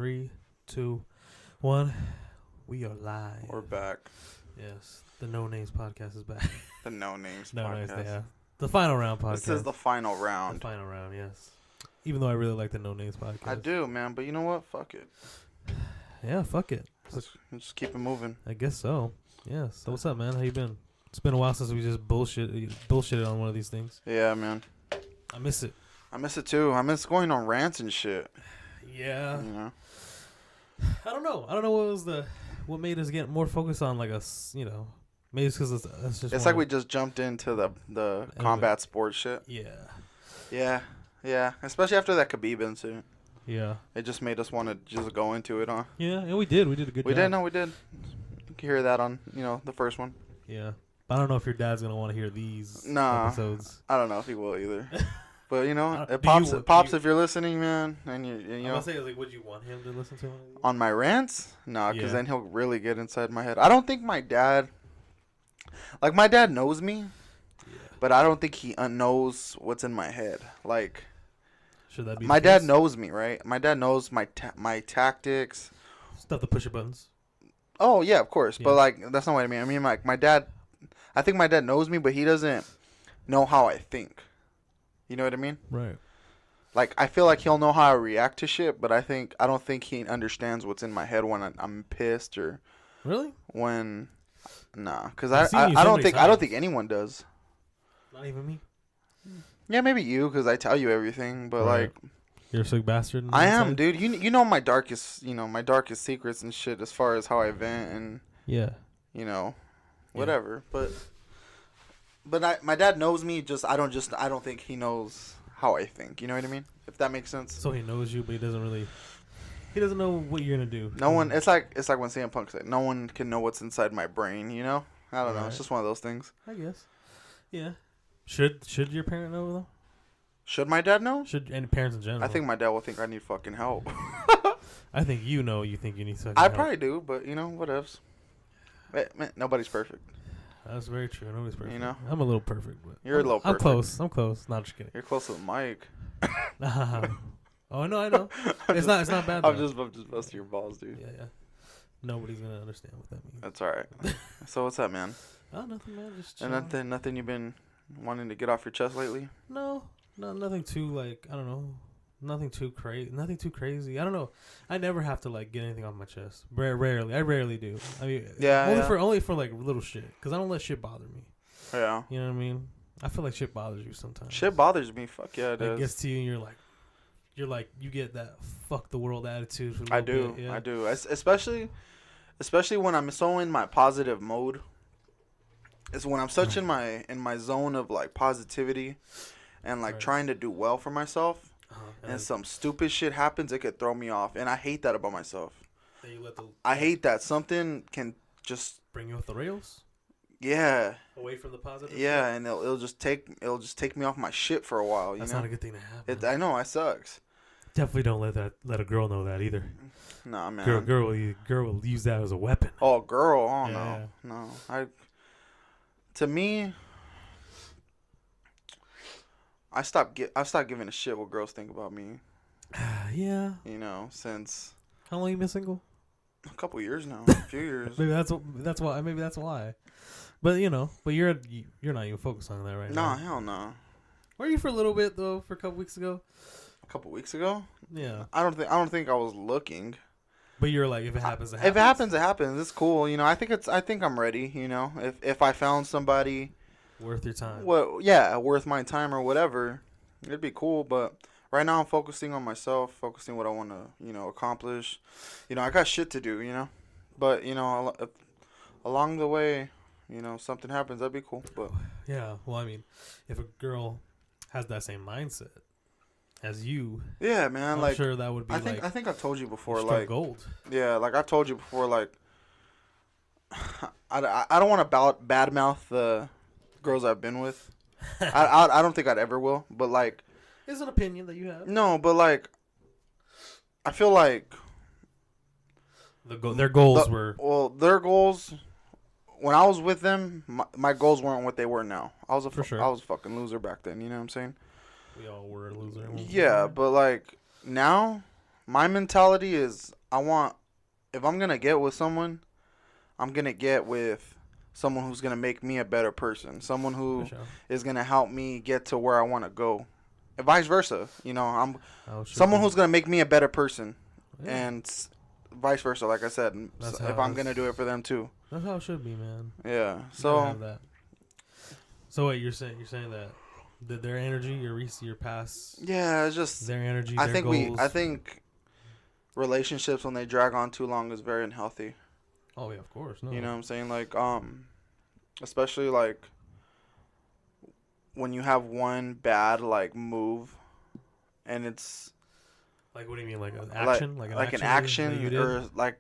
3, 2, 1. We are live. We're back. Yes, the No Names podcast is back. The No Names No podcast. Names, yeah. The final round podcast. This is the final round. The final round, yes. Even though I really like the No Names podcast. I do, man. But you know what? Fuck it. Yeah, fuck it. Let's just keep it moving. I guess so. Yeah. So what's up, man? How you been? It's been a while since we just bullshitted on one of these things. Yeah, man. I miss it. I miss it too. I miss going on rants and shit. Yeah. You know. I don't know what made us get more focused on like us, you know. Maybe it's because it's just. It's like we just jumped into the combat sports shit. Yeah. Yeah. Especially after that Khabib incident. Yeah. It just made us want to just go into it, huh? Yeah, and we did. We did a good job. We did. No, we did. You can hear that on the first one. Yeah. But I don't know if your dad's gonna want to hear these episodes. I don't know if he will either. But pops if you're listening, man, and you know. I'm gonna say, like, would you want him to listen to one of these? On my rants? No, because then he'll really get inside my head. I don't think my dad knows me, but I don't think he knows what's in my head. Like, should that be my dad knows me, right? My dad knows my tactics. Stuff to push your buttons. Oh yeah, of course. Yeah. But like, that's not what I mean. I mean, like, my dad. I think my dad knows me, but he doesn't know how I think. You know what I mean? Right. Like, I feel like he'll know how I react to shit, but I don't think he understands what's in my head when I'm pissed or. Really? When, nah, because I don't think anyone does. Not even me. Yeah, maybe you, because I tell you everything, but like. You're a sick bastard. I am, dude. You know my darkest secrets and shit as far as how I vent and. Yeah. Whatever, But my dad knows me. I don't think he knows how I think. You know what I mean? If that makes sense. So he knows you, but he doesn't know what you're gonna do. No one. It's like when CM Punk said, "No one can know what's inside my brain." You know? I don't know. It's just one of those things. I guess. Yeah. Should your parent know though? Should my dad know? Should any parents in general? I think my dad will think I need fucking help. I think you know. You think you need fucking help. help. I probably do, but whatevs. Man, nobody's perfect. That's very true. Nobody's perfect. You know? I'm a little perfect, but you're a little perfect. I'm close. Not just kidding. You're close to the mic. Oh no, I know. It's not bad. I'm just busting your balls, dude. Yeah. Nobody's gonna understand what that means. That's all right. So what's up, man? Oh, nothing, man. Just chilling. And nothing you've been wanting to get off your chest lately? No, nothing too like I don't know. Nothing too crazy. I don't know. I never have to like get anything off my chest. Rarely. I rarely do. I mean, only for like little shit. Because I don't let shit bother me. Yeah. You know what I mean? I feel like shit bothers you sometimes. Shit bothers me. Fuck yeah, it does. It gets to you and you're like you get that fuck the world attitude. For I do. Bit, yeah. I do. Especially when I'm so in my positive mode. It's when I'm such in my zone of like positivity, and like trying to do well for myself. And some stupid shit happens, it could throw me off, and I hate that about myself. I hate that something can just bring you off the rails. Yeah. Away from the positive. Yeah, and it'll just take me off my shit for a while. That's not a good thing to happen. I know, it sucks. Definitely don't let a girl know that either. Nah, man. Girl will use that as a weapon. Oh, girl. Oh yeah. No. To me. I stopped giving a shit what girls think about me. Yeah. Since. How long you been single? A couple years now. A few years. Maybe that's why. Maybe that's why. But but you're not even focused on that right now. Nah, hell no. Were you for a little bit though? For a couple weeks ago. A couple weeks ago? Yeah. I don't think I was looking. But you're like, if it happens, it happens. If it happens, it happens. It's cool. I think I'm ready. If I found somebody. Worth your time. Well, yeah, worth my time or whatever. It'd be cool, but right now I'm focusing on myself, focusing what I want to, accomplish. I got shit to do, But, if along the way, something happens, that'd be cool. But yeah, well, I mean, if a girl has that same mindset as you, yeah, man, I'm sure that would be. I think I've told you before, like gold. Yeah, like I've told you before, like I don't want to badmouth the girls I've been with. I don't think I'd ever will, but like it's an opinion that you have. No, but like I feel like their goals were their goals when I was with them, my goals weren't what they were now. I was a fucking loser back then, you know what I'm saying? We all were a loser. Yeah, but like now my mentality is if I'm gonna get with someone, I'm gonna get with someone who's gonna make me a better person, someone who is gonna help me get to where I want to go, and vice versa. You know, someone who's gonna make me a better person, and vice versa. Like I said, if I'm gonna do it for them too. That's how it should be, man. Yeah. So. So wait, you're saying that their energy, your past. Yeah, it's just their energy. I think relationships when they drag on too long is very unhealthy. Oh yeah, of course. No. You know what I'm saying? Like especially like when you have one bad like move, and it's. Like what do you mean? Like an action? Like an action or like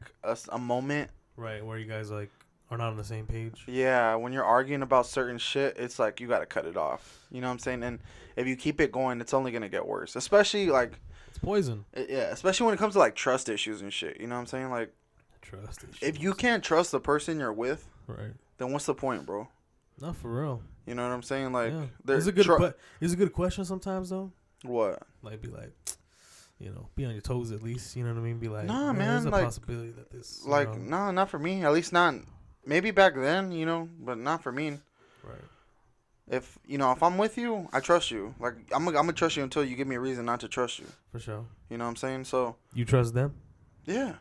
a moment. Right, where you guys like are not on the same page. Yeah, when you're arguing about certain shit, it's like you gotta cut it off. You know what I'm saying? And if you keep it going, it's only gonna get worse. Especially like it's poison. Yeah, especially when it comes to like trust issues and shit. You know what I'm saying? Like trust issues. If you can't trust the person you're with, right, then what's the point, bro? Not for real. You know what I'm saying? Like, it's a good question sometimes though. What? Like, be like, you know, be on your toes at least. You know what I mean? Be like, nah, man. There's a like, possibility that this. Like, no, not for me. At least not. Maybe back then, you know, but not for me. Right. If I'm with you, I trust you. Like, I'm gonna trust you until you give me a reason not to trust you. For sure. You know what I'm saying? So. You trust them? Yeah.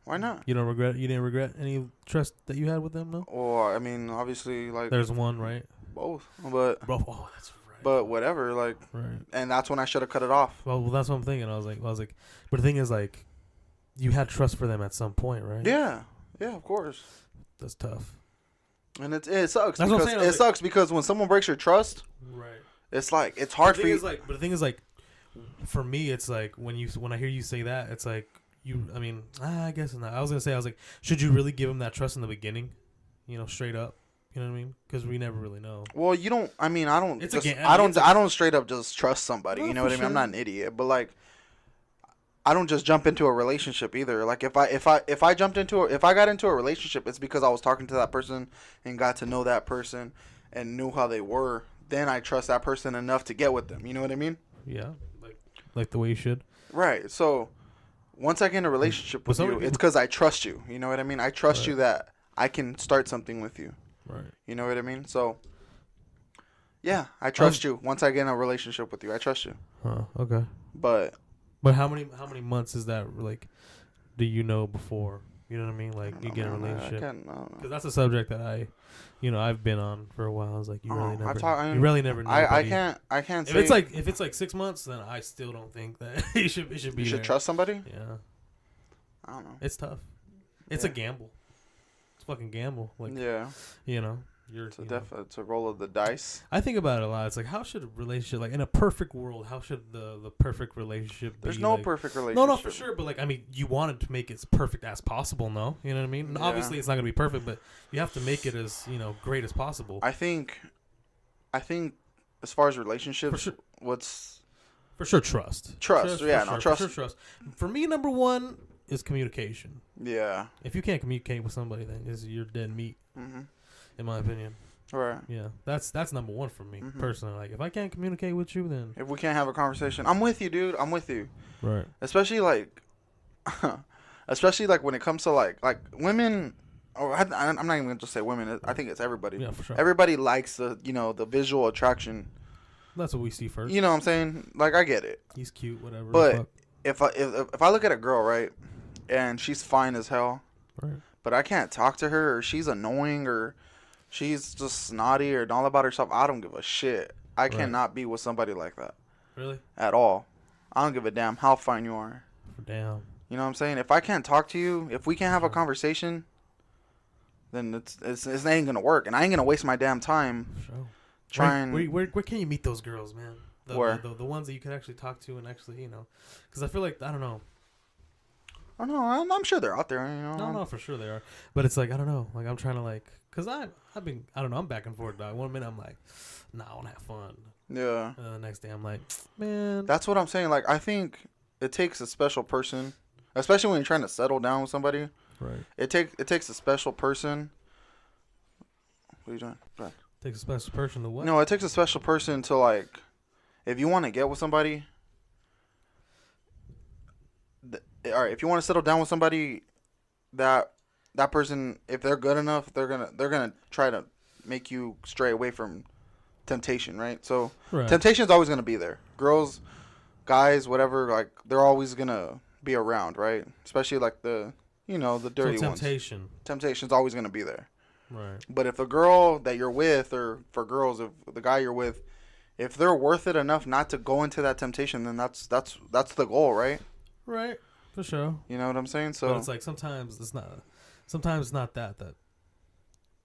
Why not? You didn't regret any trust that you had with them, no? Or I mean, obviously, like. There's one, right? Both, but. Both. Oh, that's right. But whatever, like. Right. And that's when I should have cut it off. Well, that's what I'm thinking. I was like, but the thing is, like, you had trust for them at some point, right? Yeah. Yeah, of course. That's tough. And it sucks. That's because it sucks because when someone breaks your trust, right? It's like it's hard for you. But the thing is, like, for me, it's like when I hear you say that, it's like I mean, I guess not. I was like, should you really give him that trust in the beginning? You know, straight up. You know what I mean? Because we never really know. Well, you don't. I mean, I don't. I don't straight up just trust somebody. You know what I mean? I'm not an idiot, but like. I don't just jump into a relationship either. Like if I got into a relationship, it's because I was talking to that person and got to know that person and knew how they were. Then I trust that person enough to get with them. You know what I mean? Yeah, like the way you should. Right. So once I get in a relationship with you, it's because I trust you. You know what I mean? I trust you that I can start something with you. Right. You know what I mean? So yeah, I trust you. Once I get in a relationship with you, I trust you. Huh. Okay. But how many months is that, like, do you know before? You know what I mean? Like, you get in a relationship. Because that's a subject that I've been on for a while. I was like, you really never know. I can't say. If it's like 6 months, then I still don't think that it should be. You should trust somebody? Yeah. I don't know. It's tough. It's a gamble. It's a fucking gamble. Like, yeah. You know. It's a roll of the dice. I think about it a lot. It's like, how should a relationship, like in a perfect world, how should the perfect relationship be? There's no perfect relationship. No, for sure. But like, I mean, you wanted to make it as perfect as possible, no? You know what I mean? Yeah. Obviously, it's not going to be perfect, but you have to make it as, great as possible. I think as far as relationships, for sure. For sure, trust. Trust. For sure, trust. For me, number one is communication. Yeah. If you can't communicate with somebody, then you're dead meat. Mm-hmm. In my opinion. Right. Yeah. That's number one for me, personally. Like, if I can't communicate with you, then... If we can't have a conversation, I'm with you, dude. I'm with you. Right. Especially, like... when it comes to, like women... Or I'm not even going to just say women. I think it's everybody. Yeah, for sure. Everybody likes the visual attraction. That's what we see first. You know what I'm saying? Like, I get it. He's cute, whatever. But if I look at a girl, right, and she's fine as hell, right, but I can't talk to her, or she's annoying, or... she's just snotty or all about herself, I don't give a shit. I cannot be with somebody like that. Really? At all. I don't give a damn how fine you are. Damn. You know what I'm saying? If I can't talk to you, if we can't have a conversation, then it ain't gonna work, and I ain't gonna waste my damn time. Sure. Trying. Where can you meet those girls, man? Where? The ones that you can actually talk to and actually, because I feel like, I don't know. I don't know. I'm sure they're out there. No, for sure they are. But it's like, I don't know. Like, I'm trying to, like, because I've been, I don't know, I'm back and forth, dog. 1 minute I'm like, nah, I want to have fun. Yeah. And then the next day I'm like, man. That's what I'm saying. Like, I think it takes a special person, especially when you're trying to settle down with somebody. Right. It takes a special person. What are you doing? Go ahead. Takes a special person to what? No, it takes a special person to, like, if you want to get with somebody, all right, if you want to settle down with somebody, that person, if they're good enough, they're gonna try to make you stray away from temptation, right? So temptation is always gonna be there. Girls, guys, whatever, like they're always gonna be around, right? Especially like the dirty ones. Temptation's always gonna be there. Right. But if the girl that you're with, or for girls, if the guy you're with, if they're worth it enough not to go into that temptation, then that's the goal, right? Right. For sure. You know what I'm saying? So but it's like sometimes it's not that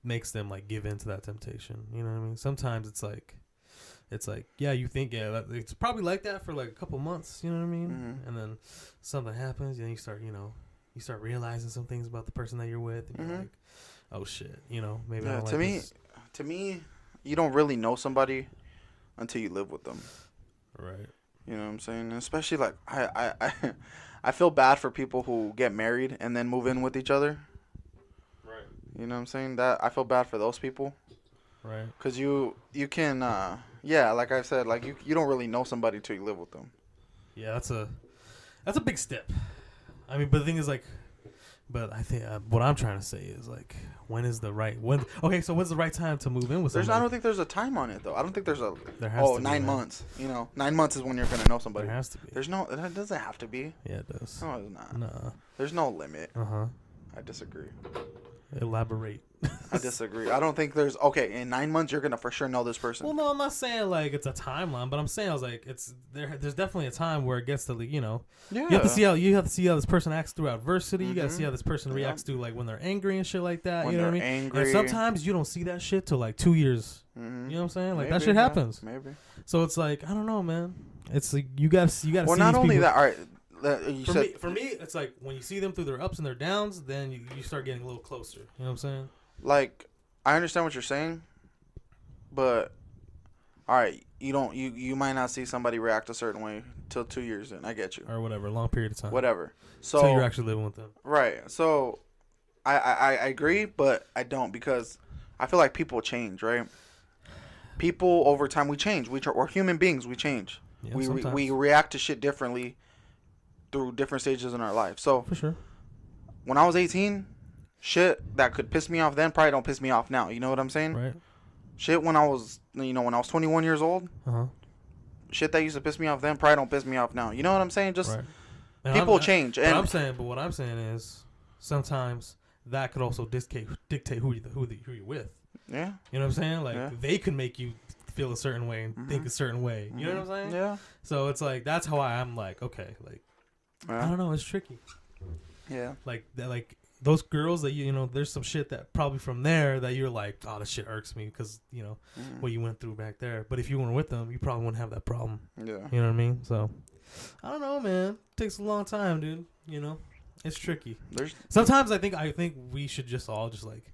makes them like give in to that temptation. You know what I mean? Sometimes it's like yeah, you think it's probably like that for like a couple months. You know what I mean? Mm-hmm. And then something happens, and you start realizing some things about the person that you're with, and you're like, oh shit, maybe. Yeah, to me, you don't really know somebody until you live with them. Right. You know what I'm saying? And especially like I feel bad for people who get married and then move in with each other. Right. You know what I'm saying? That I feel bad for those people. Right. Cause you can like I said, like you don't really know somebody till you live with them. Yeah, that's a big step. I mean, but the thing is like. But I think what I'm trying to say is like, when's the right time to move in with somebody? I don't think there's a time on it though. I don't think there's a. There has to be 9 months. 9 months is when you're gonna know somebody. There has to be. It doesn't have to be. Yeah, it does. No, it's not. No. There's no limit. I disagree. Elaborate. I disagree. I don't think there's in 9 months you're gonna for sure know this person. Well, no, I'm not saying like it's a timeline, but I'm saying I was like there's definitely a time where it gets to Yeah. You have to see how this person acts through adversity. You got to see how this person reacts to like when they're angry and shit like that. When you know what I mean? Angry. And sometimes you don't see that shit till like 2 years. You know what I'm saying? Like that shit happens. Maybe. So it's like I don't know, man. It's like you got to. Well, not only that. All right. For me, it's like when you see them through their ups and their downs, then you start getting a little closer. You know what I'm saying? Like, I understand what you're saying, but all right, you might not see somebody react a certain way till 2 years in. I get you. Or whatever, long period of time. Whatever. So you're actually living with them. Right. So I agree, but I don't, because I feel like people change, right? People over time, we change. We're human beings. We change. Yeah, we react to shit differently through different stages in our life. So for sure, when I was 18, shit that could piss me off then probably don't piss me off now. You know what I'm saying? Right. Shit when I was 21 years old, shit that used to piss me off then probably don't piss me off now. You know what I'm saying? Just people change. But what I'm saying is sometimes that could also dictate who you're with. Yeah. You know what I'm saying? Like they could make you feel a certain way and think a certain way. You know what I'm saying? Yeah. So it's like that's how I'm like, okay, like I don't know, it's tricky. Yeah. Like those girls that there's some shit that probably from there that you're like, oh, this shit irks me because what you went through back there. But if you weren't with them, you probably wouldn't have that problem. Yeah. You know what I mean? So I don't know, man. It takes a long time, dude. It's tricky. Sometimes I think we should just all just like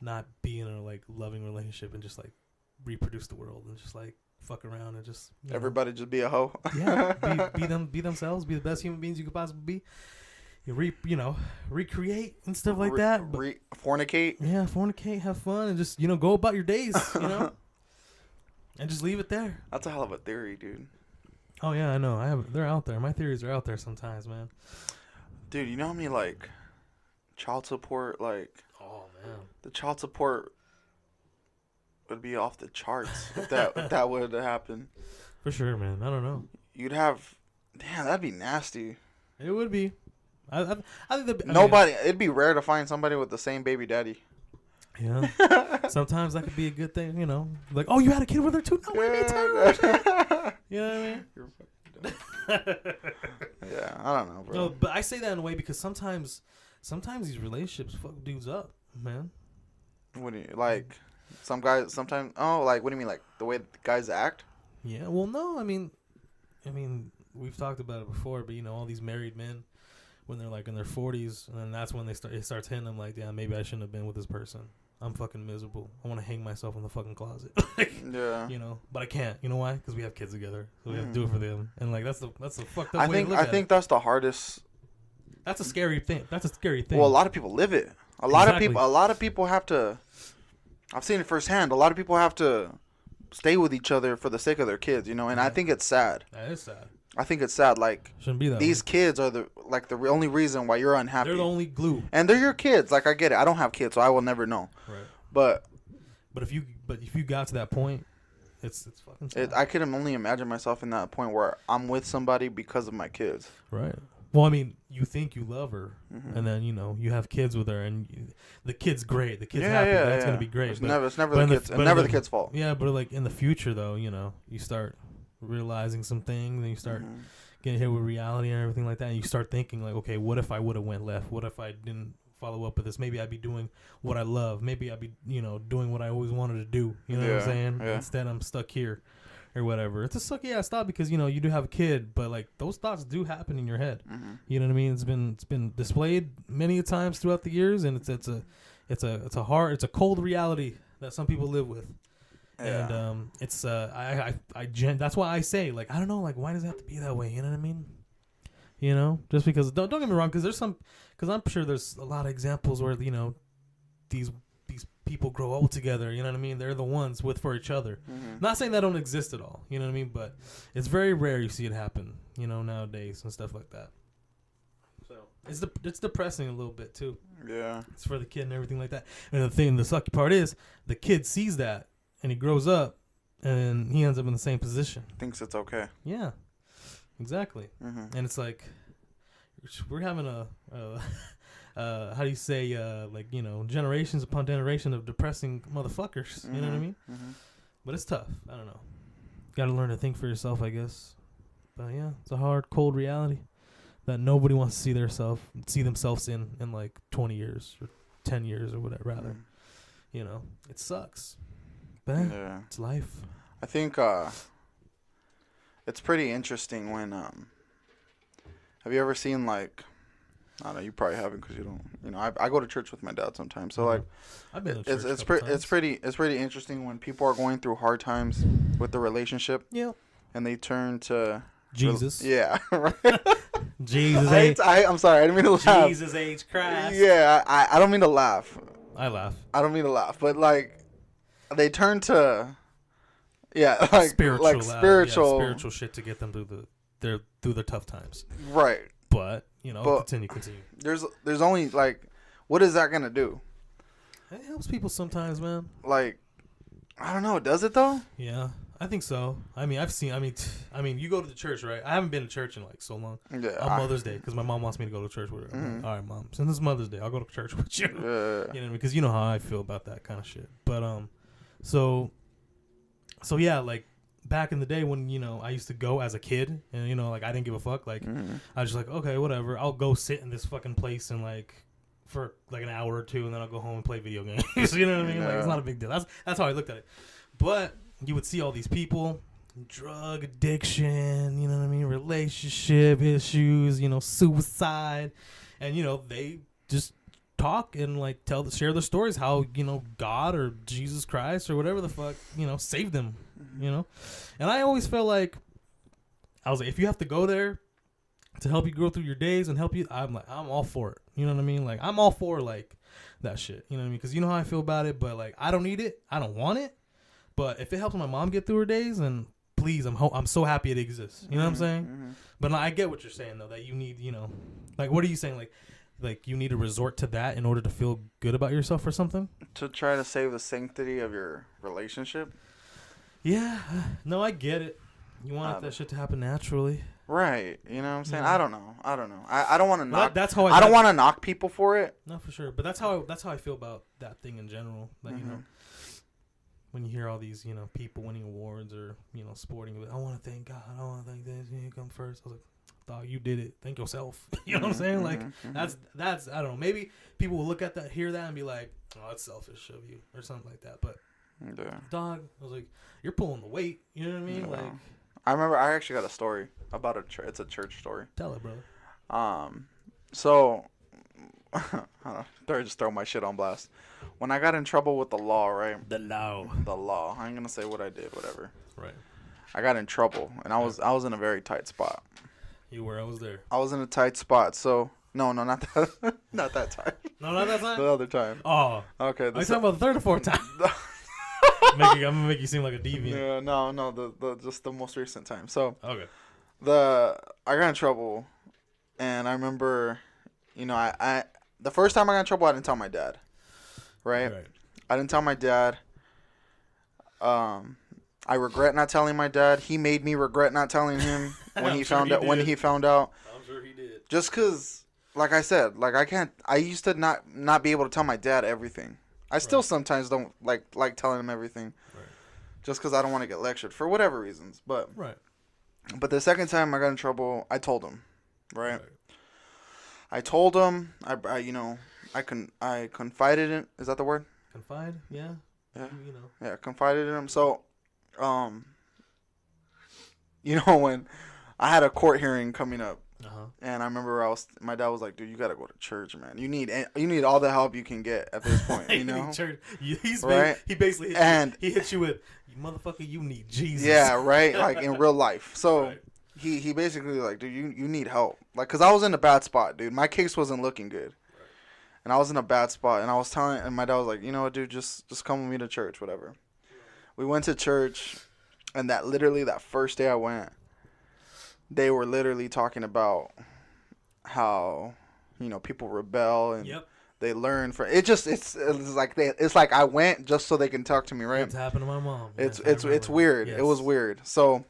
not be in a like loving relationship and just like reproduce the world and just like fuck around and just everybody just be a hoe. Yeah, be themselves, be the best human beings you could possibly be. You recreate and stuff like that. Fornicate. Yeah, fornicate, have fun, and just go about your days, and just leave it there. That's a hell of a theory, dude. Oh yeah, I know. They're out there. My theories are out there sometimes, man. Dude, you know how many like child support Oh man, the child support would be off the charts if that would happen. For sure, man. I don't know. You'd have, that'd be nasty. It would be. I think it'd be rare to find somebody with the same baby daddy. Yeah. Sometimes that could be a good thing, Like, oh, you had a kid with her too? No, wait, you know what I mean? Yeah, I don't know, bro. No, but I say that in a way because sometimes these relationships fuck dudes up, man. What do you like? Some guys sometimes. Oh, like what do you mean? Like the way the guys act? Yeah. Well, no. I mean, we've talked about it before, but all these married men, when they're like in their 40s, and then that's when it starts hitting them like, yeah, maybe I shouldn't have been with this person. I'm fucking miserable. I want to hang myself in the fucking closet. Yeah. But I can't. You know why? Because we have kids together, so we have to do it for them. And like that's the fucked up way to look at it. I think that's the hardest. That's a scary thing. Well, a lot of people live it. A lot of people have to. I've seen it firsthand. A lot of people have to stay with each other for the sake of their kids, and I think it's sad. That is sad. I think it's sad. Like, shouldn't be that these way. kids are the only reason why you're unhappy. They're the only glue. And they're your kids. Like, I get it. I don't have kids, so I will never know. Right. But if you got to that point, it's fucking sad. I can only imagine myself in that point where I'm with somebody because of my kids. Right. Well, I mean, you think you love her, and then you have kids with her, and the kid's great. The kid's happy. That's gonna be great. It's never the kid's fault. Yeah, but like in the future, though, you start realizing some things, and you start getting hit with reality and everything like that. And you start thinking like, okay, what if I would have went left? What if I didn't follow up with this? Maybe I'd be doing what I love. Maybe I'd be doing what I always wanted to do. You know what I'm saying? Yeah. Instead, I'm stuck here. Or whatever. It's a sucky ass thought because you do have a kid, but like those thoughts do happen in your head. You know what I mean? It's been displayed many times throughout the years, and it's a cold reality that some people live with. Yeah. And that's why I say, like, I don't know, like, why does it have to be that way? You know what I mean? Just because don't get me wrong, because I'm sure there's a lot of examples where these people grow old together, you know what I mean? They're the ones for each other. Not saying that don't exist at all, you know what I mean? But it's very rare you see it happen, nowadays and stuff like that. So it's depressing a little bit too. Yeah. It's for the kid and everything like that. And the sucky part is the kid sees that and he grows up and he ends up in the same position. Thinks it's okay. Yeah. Exactly. And it's like we're having a how do you say, generations upon generation of depressing motherfuckers. You know what I mean? But it's tough. I don't know. Got to learn to think for yourself, I guess. But yeah, it's a hard, cold reality that nobody wants to see themselves in like 20 years or 10 years or whatever. Rather, it sucks. But it's life. I think it's pretty interesting when have you ever seen like, I don't know, you probably haven't because you don't. I go to church with my dad sometimes. So like, I've been to church it's pretty interesting when people are going through hard times with the relationship. Yeah. And they turn to Jesus. Yeah. Right. Jesus. I'm sorry. I didn't mean to laugh. Jesus H. Christ. Yeah. I don't mean to laugh. I laugh. I don't mean to laugh, but like, they turn to, like spiritual shit to get them through the tough times. Right. But continue. There's only like, what is that gonna do? It helps people sometimes, man. Like, I don't know. Does it though? Yeah, I think so. I mean, you go to the church, right? I haven't been to church in like so long. Yeah. On Mother's Day, because my mom wants me to go to church with her. Like, all right, mom. Since it's Mother's Day, I'll go to church with you. Yeah. Because you know how I feel about that kind of shit. But so yeah, like. Back in the day when, I used to go as a kid and, like, I didn't give a fuck. Like, I was just like, okay, whatever. I'll go sit in this fucking place and, like, for, like, an hour or two, and then I'll go home and play video games. You know what I mean? Yeah. Like, it's not a big deal. That's how I looked at it. But you would see all these people, drug addiction, you know what I mean? Relationship issues, suicide. And, they just talk and, like, share their stories how, God or Jesus Christ or whatever the fuck, saved them. And I always felt like I was like, if you have to go there to help you go through your days and help you, I'm all for it. You know what I mean? Like, I'm all for like that shit. You know what I mean? Because you know how I feel about it, but like, I don't need it. I don't want it. But if it helps my mom get through her days, then please, I'm so happy it exists. You know what I'm saying? But I get what you're saying though, that you need, like, what are you saying? Like you need to resort to that in order to feel good about yourself or something? To try to save the sanctity of your relationship? Yeah, no, I get it. You want that shit to happen naturally, right? You know what I'm saying? Yeah. I don't know. I don't want to knock. That's how I don't want to knock people for it. No, for sure. But that's how I feel about that thing in general. Like when you hear all these people winning awards or sporting, I want to thank God. I want to thank this. You come first. I was like, dog, you did it. Thank yourself. You know what I'm saying? Like that's I don't know. Maybe people will look at that, hear that, and be like, oh, that's selfish of you or something like that. But dog, I was like, you're pulling the weight. You know what I mean? Yeah. Like, I remember I actually got a story about it's a church story. Tell it, brother. So, just throw my shit on blast. When I got in trouble with the law, right? The law. I ain't gonna say what I did, whatever. Right. I got in trouble, and I was in a very tight spot. You were. I was there. I was in a tight spot, so. No, not that. Not that time. No, not that time. The other time. Oh. Okay. Are you talking about the third or fourth time? I'm gonna make you seem like a deviant. Yeah, no, just the most recent time. So. Okay. I got in trouble, and I remember, I the first time I got in trouble, I didn't tell my dad, right? I didn't tell my dad. I regret not telling my dad. He made me regret not telling him when he found out. When he found out, I'm sure he did. Just because, like I said, like I used to not be able to tell my dad everything. I still sometimes don't like telling him everything, just because I don't want to get lectured for whatever reasons. But But the second time I got in trouble, I told him, right? I told him. I confided in. Is that the word? Confide? Yeah. Yeah. Yeah, confided in him. So, when I had a court hearing coming up, and I remember my dad was like, "Dude, you gotta go to church, man. You need all the help you can get at this point, you know." Church. Right? He basically hit you with, "You motherfucker, you need Jesus." Yeah, right. Like in real life. So he basically like, "Dude, you need help." Like, cause I was in a bad spot, dude. My case wasn't looking good. And I was in a bad spot, and I was and my dad was like, "You know what, dude, just come with me to church, whatever." We went to church, and that first day I went, they were literally talking about how, people rebel and they learn from it. It's like I went just so they can talk to me, right? It's happened to my mom. It's weird. Yes. It was weird. So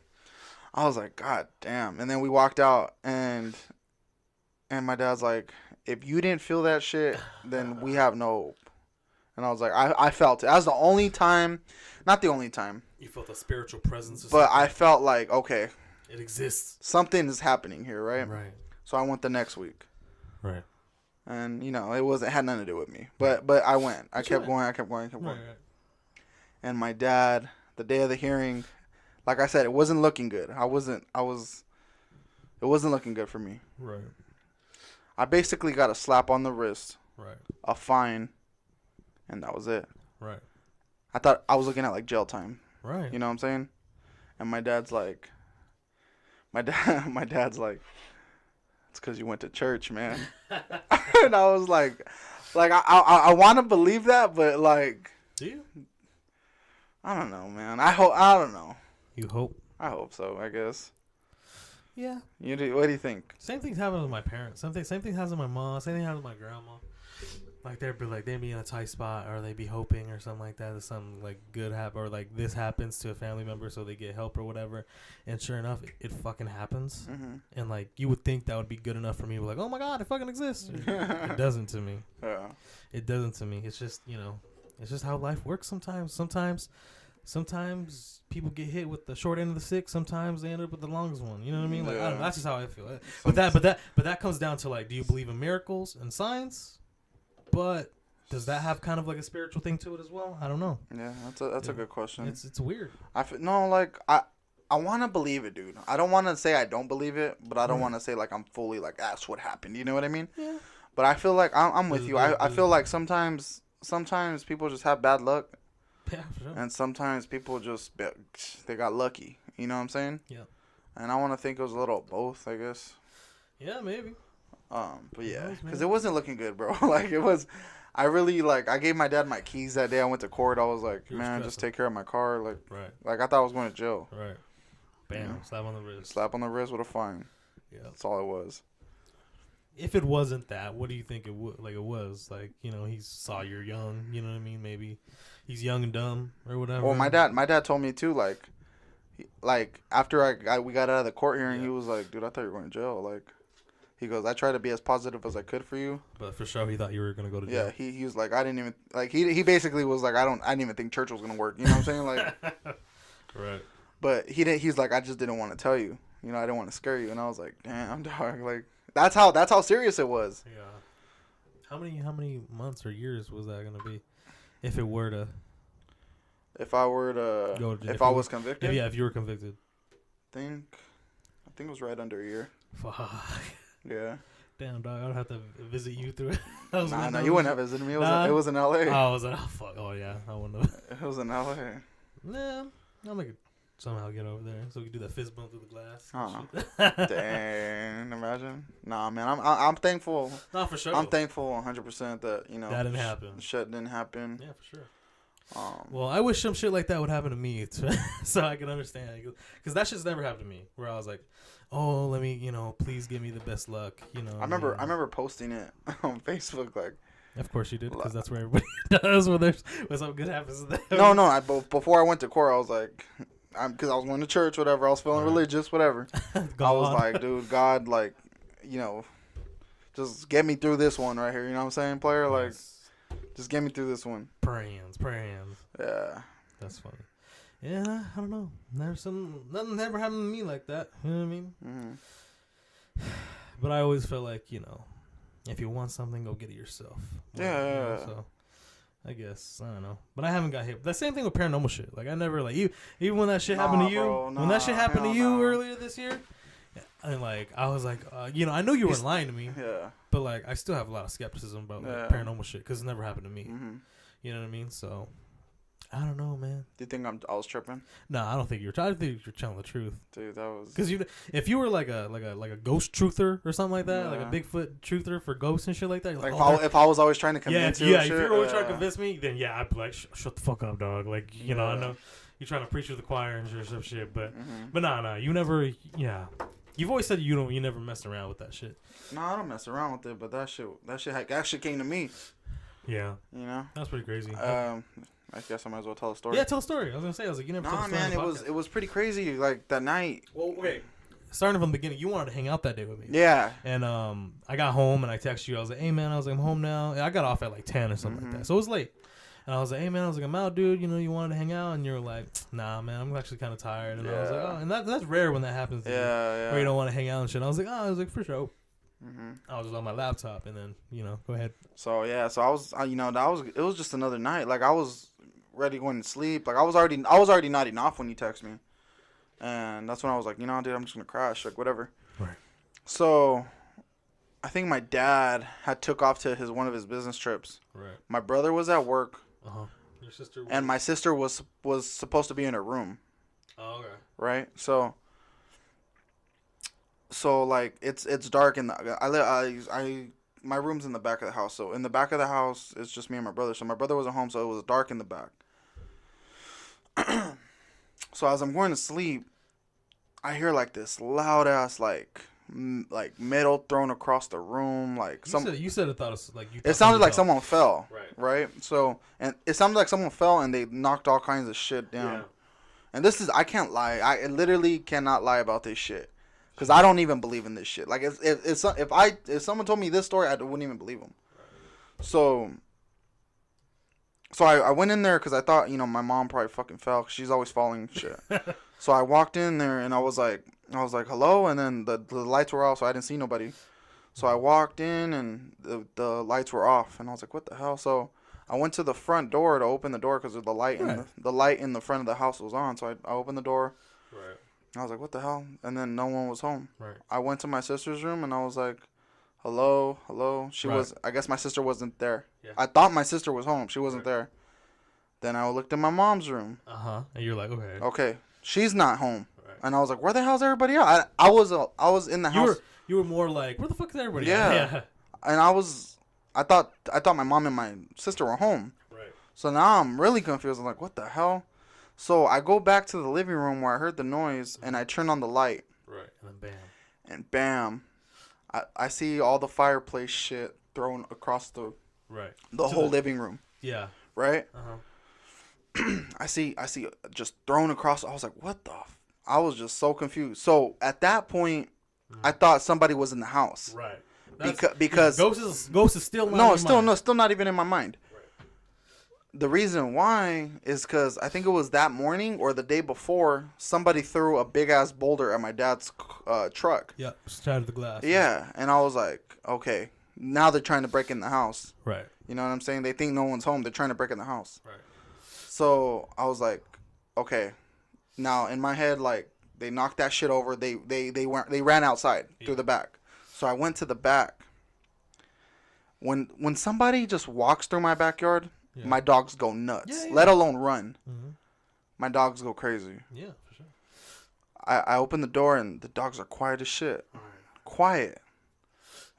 I was like, God damn. And then we walked out, and my dad's like, "If you didn't feel that shit, then we have no hope." And I was like, I felt it. That was the only time, not the only time. You felt a spiritual presence. But I felt like, okay. It exists. Something is happening here, right? Right. So I went the next week. Right. And, it had nothing to do with me. But I went. I kept going. Right. And my dad, the day of the hearing, like I said, it wasn't looking good. It wasn't looking good for me. Right. I basically got a slap on the wrist. Right. A fine. And that was it. Right. I thought I was looking at like jail time. Right. You know what I'm saying? And my dad's like, "It's because you went to church, man." And I was like I want to believe that, but like, do you? I don't know, man. I don't know. You hope? I hope so, I guess. Yeah. What do you think? Same thing happened with my parents. Same thing happens with my mom. Same thing happens with my grandma. Like they'd be in a tight spot, or they'd be hoping or something like that something like good happen, or like this happens to a family member so they get help or whatever. And sure enough, it fucking happens. Mm-hmm. And like you would think that would be good enough for me to be like, "Oh my God, it fucking exists." It doesn't to me. Yeah. It doesn't to me. It's just it's just how life works sometimes. Sometimes people get hit with the short end of the stick. Sometimes they end up with the longest one. You know what I mean? Like I don't know. That's just how I feel. But that comes down to like, do you believe in miracles and signs? But does that have kind of like a spiritual thing to it as well? I don't know. Yeah, that's a good question. It's weird. I want to believe it, dude. I don't want to say I don't believe it, but I don't want to say like I'm fully like that's what happened. You know what I mean? Yeah. But I feel like I'm with you. I feel like sometimes people just have bad luck. Yeah, for sure. And sometimes people they got lucky. You know what I'm saying? Yeah. And I want to think it was a little of both, I guess. Yeah, maybe. But yeah, because it wasn't looking good, bro. Like it was. I really I gave my dad my keys that day. I went to court. I was like, "Man, just take care of my car." Like, like I thought I was going to jail. Right. Bam. Slap on the wrist. Slap on the wrist with a fine. Yeah. That's all it was. If it wasn't that, what do you think it would? Like it was like he saw you're young. You know what I mean? Maybe he's young and dumb or whatever. Well, my dad told me too. Like after we got out of the court hearing, he was like, "Dude, I thought you were going to jail." Like. He goes, "I tried to be as positive as I could for you." But for sure, he thought you were gonna go to jail. Yeah, he was like, I didn't even like. He basically was like, I didn't even think church was gonna work. You know what I'm saying? Like, right. But he didn't. He's like, I just didn't want to tell you. I didn't want to scare you. And I was like, damn, dog. Like, that's how serious it was. Yeah. How many months or years was that gonna be, if it were to? If I were to, if I was convicted. If you were convicted. I think it was right under a year. Fuck. Yeah. Damn, dog. I'd have to visit you through it. Nah, you wouldn't have visited me. It was in L.A. Oh, was it? Oh, fuck. Oh, yeah. I wouldn't have. It was in L.A. Nah, I'll make it somehow get over there so we can do that fist bump through the glass. Oh. Dang. Imagine. Nah, man. I'm thankful. Nah, for sure. I'm thankful 100% that, that didn't happen. Shit didn't happen. Yeah, for sure. Well, I wish some shit like that would happen to me so I can understand. Because that shit's never happened to me. Where I was like, oh, let me, please give me the best luck. I remember posting it on Facebook. Like, of course you did, because that's where everybody does when something good happens to them. No. Before I went to court, I was like, because I was going to church, whatever. I was feeling religious, whatever. I was like, dude, God, like, just get me through this one right here. You know what I'm saying, player? Like, just get me through this one. Prayer hands. Yeah. That's funny. Yeah, I don't know. Nothing ever happened to me like that. You know what I mean? Mm-hmm. But I always feel like, if you want something, go get it yourself. Yeah. So, I guess, I don't know. But I haven't got hit. The same thing with paranormal shit. Like, I never, like, even when that shit happened to you, when that shit happened to you earlier this year, and, like, I was like, I know you weren't lying to me. Yeah. But, like, I still have a lot of skepticism about like, paranormal shit because it never happened to me. Mm-hmm. You know what I mean? So, I don't know, man. Do you think I was tripping? No, I don't think you're. I think you're telling the truth, dude. That was because if you were like a ghost truther or something like that, like a Bigfoot truther for ghosts and shit like that. Like if I was always trying to convince you, if you're always trying to convince me, then I'd be like, shut the fuck up, dog. Like I know you're trying to preach to the choir and some shit, but nah, you never. Yeah, you've always said you never messed around with that shit. No, I don't mess around with it, but that shit came to me. Yeah, that's pretty crazy. I guess I might as well tell a story. Yeah, tell a story. I was gonna say, you never. Nah, man, it was pretty crazy. Like that night. Well, wait. Starting from the beginning, you wanted to hang out that day with me. Yeah. And I got home and I texted you. I was like, hey man, I'm home now. And I got off at like 10 or something like that, so it was late. And I was like, hey man, I'm out, dude. You wanted to hang out, and you were like, nah, man, I'm actually kind of tired. And I was like, oh, and that's rare when that happens. Yeah. Where you don't want to hang out and shit. I was like, for sure. I was just on my laptop, and then go ahead. So so I was, it was just another night. Like I was ready going to sleep. Like I was already nodding off when you text me, and that's when I was like, dude, I'm just gonna crash, like whatever. Right. So, I think my dad had took off to one of his business trips. Right. My brother was at work. Your sister. And my sister was supposed to be in her room. Oh, okay. Right. So like it's dark in my room's in the back of the house. So in the back of the house, it's just me and my brother. So my brother wasn't home, so it was dark in the back. So as I'm going to sleep, I hear like this loud ass like metal thrown across the room. Like you said it thought like you. It sounded like someone fell. Right. So and it sounded like someone fell and they knocked all kinds of shit down. Yeah. And I can't lie. I literally cannot lie about this shit. Because I don't even believe in this shit. Like, if someone told me this story, I wouldn't even believe them. So I went in there because I thought, my mom probably fucking fell because she's always falling shit. So I walked in there and I was like, hello? And then the lights were off, so I didn't see nobody. So I walked in and the lights were off. And I was like, what the hell? So I went to the front door to open the door because the light in the front of the house was on. So I opened the door. Right. I was like, what the hell? And then no one was home. Right. I went to my sister's room and I was like, hello. I guess my sister wasn't there. Yeah. I thought my sister was home. She wasn't there. Then I looked in my mom's room. And you're like, okay. Okay. She's not home. Right. And I was like, where the hell's everybody at? I was in the house. You were more like, where the fuck is everybody at? Yeah. And I thought my mom and my sister were home. Right. So now I'm really confused. I'm like, what the hell? So I go back to the living room where I heard the noise, and I turn on the light. Right, and then bam. And bam, I see all the fireplace shit thrown across the whole living room. Yeah. Right. I see just thrown across. I was like, what the? I was just so confused. So at that point, I thought somebody was in the house. Right. Because ghost is still not still not even in my mind. The reason why is because I think it was that morning or the day before, somebody threw a big-ass boulder at my dad's truck. Yeah, shattered the glass. Yeah, and I was like, okay, now they're trying to break in the house. Right. You know what I'm saying? They think no one's home. They're trying to break in the house. Right. So I was like, okay. Now, in my head, like, they knocked that shit over. They ran outside through the back. So I went to the back. When somebody just walks through my backyard... Yeah. My dogs go nuts, let alone run. Mm-hmm. My dogs go crazy. Yeah, for sure. I open the door and the dogs are quiet as shit. Right. Quiet.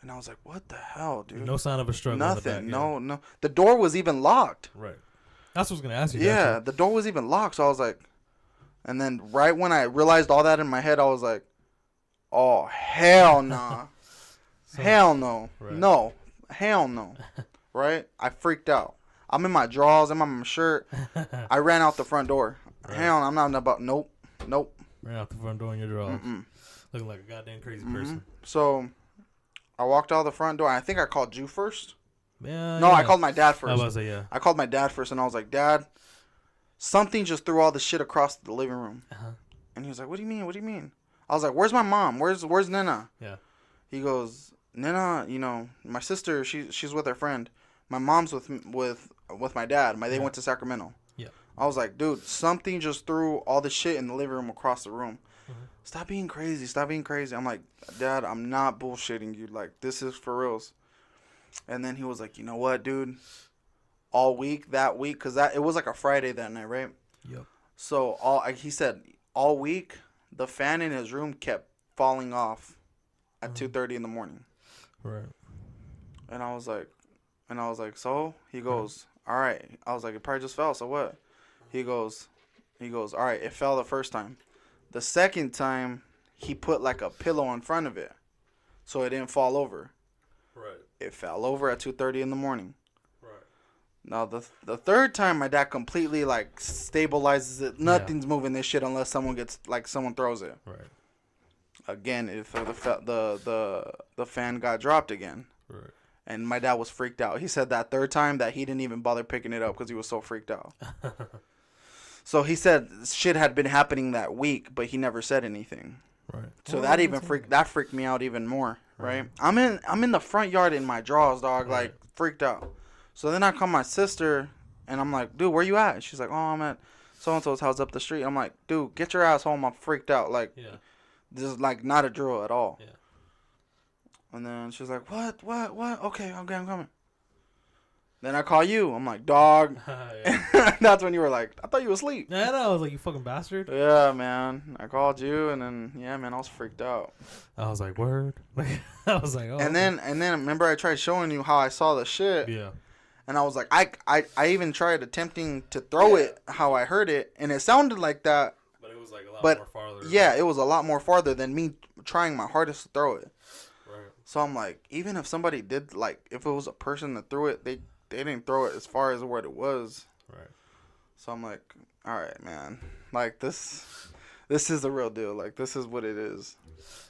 And I was like, what the hell, dude? No sign of a struggle. Nothing. No. The door was even locked. Right. That's what I was gonna ask you. Yeah, the door was even locked. So I was like, and then right when I realized all that in my head, I was like, oh hell nah, hell no, no, hell no, right? I freaked out. I'm in my drawers. I'm in my shirt. I ran out the front door. Right. Hell, I'm not about. Nope. Ran out the front door in your drawers. Looking like a goddamn crazy person. So, I walked out the front door. I think I called you first. Yeah. No, I called my dad first. I was like, yeah. I called my dad first, and I was like, Dad, something just threw all the shit across the living room. And he was like, What do you mean? What do you mean? I was like, Where's my mom? Where's Nina? Yeah. He goes, Nina, my sister, she's with her friend. My mom's with my dad. They went to Sacramento. Yeah. I was like, dude, something just threw all the shit in the living room across the room. Stop being crazy. Stop being crazy. I'm like, Dad, I'm not bullshitting you. Like, this is for reals. And then he was like, you know what, dude? All week, that week, because it was like a Friday that night, right? Yep. So he said all week, the fan in his room kept falling off at 2:30 in the morning. Right. And I was like, so? He goes, all right. I was like, it probably just fell. So what? He goes, all right, it fell the first time. The second time, he put like a pillow in front of it so it didn't fall over. Right. It fell over at 2:30 in the morning. Right. Now, the third time, my dad completely like stabilizes it. Nothing's moving this shit unless someone throws it. Right. Again, the fan got dropped again. Right. And my dad was freaked out. He said that third time that he didn't even bother picking it up because he was so freaked out. So he said shit had been happening that week, but he never said anything. Right. So that freaked me out even more. Right. I'm in the front yard in my drawers, dog, like freaked out. So then I call my sister and I'm like, dude, where you at? She's like, oh, I'm at so and so's house up the street. I'm like, dude, get your ass home. I'm freaked out. Like, this is like not a drill at all. Yeah. And then she's like, what? Okay, I'm coming. Then I call you. I'm like, dog. That's when you were like, I thought you were asleep. Yeah, I was like, you fucking bastard. Yeah, man. I called you, and then, yeah, man, I was freaked out. I was like, word. I was like, oh. And then remember I tried showing you how I saw the shit. Yeah. And I was like, I even tried attempting to throw it how I heard it, and it sounded like that. But it was like a lot more farther. Yeah, it was a lot more farther than me trying my hardest to throw it. Right. So I'm like, even if somebody did, like, if it was a person that threw it, they didn't throw it as far as what it was. Right. So I'm like, all right, man. Like, this is the real deal. Like, this is what it is.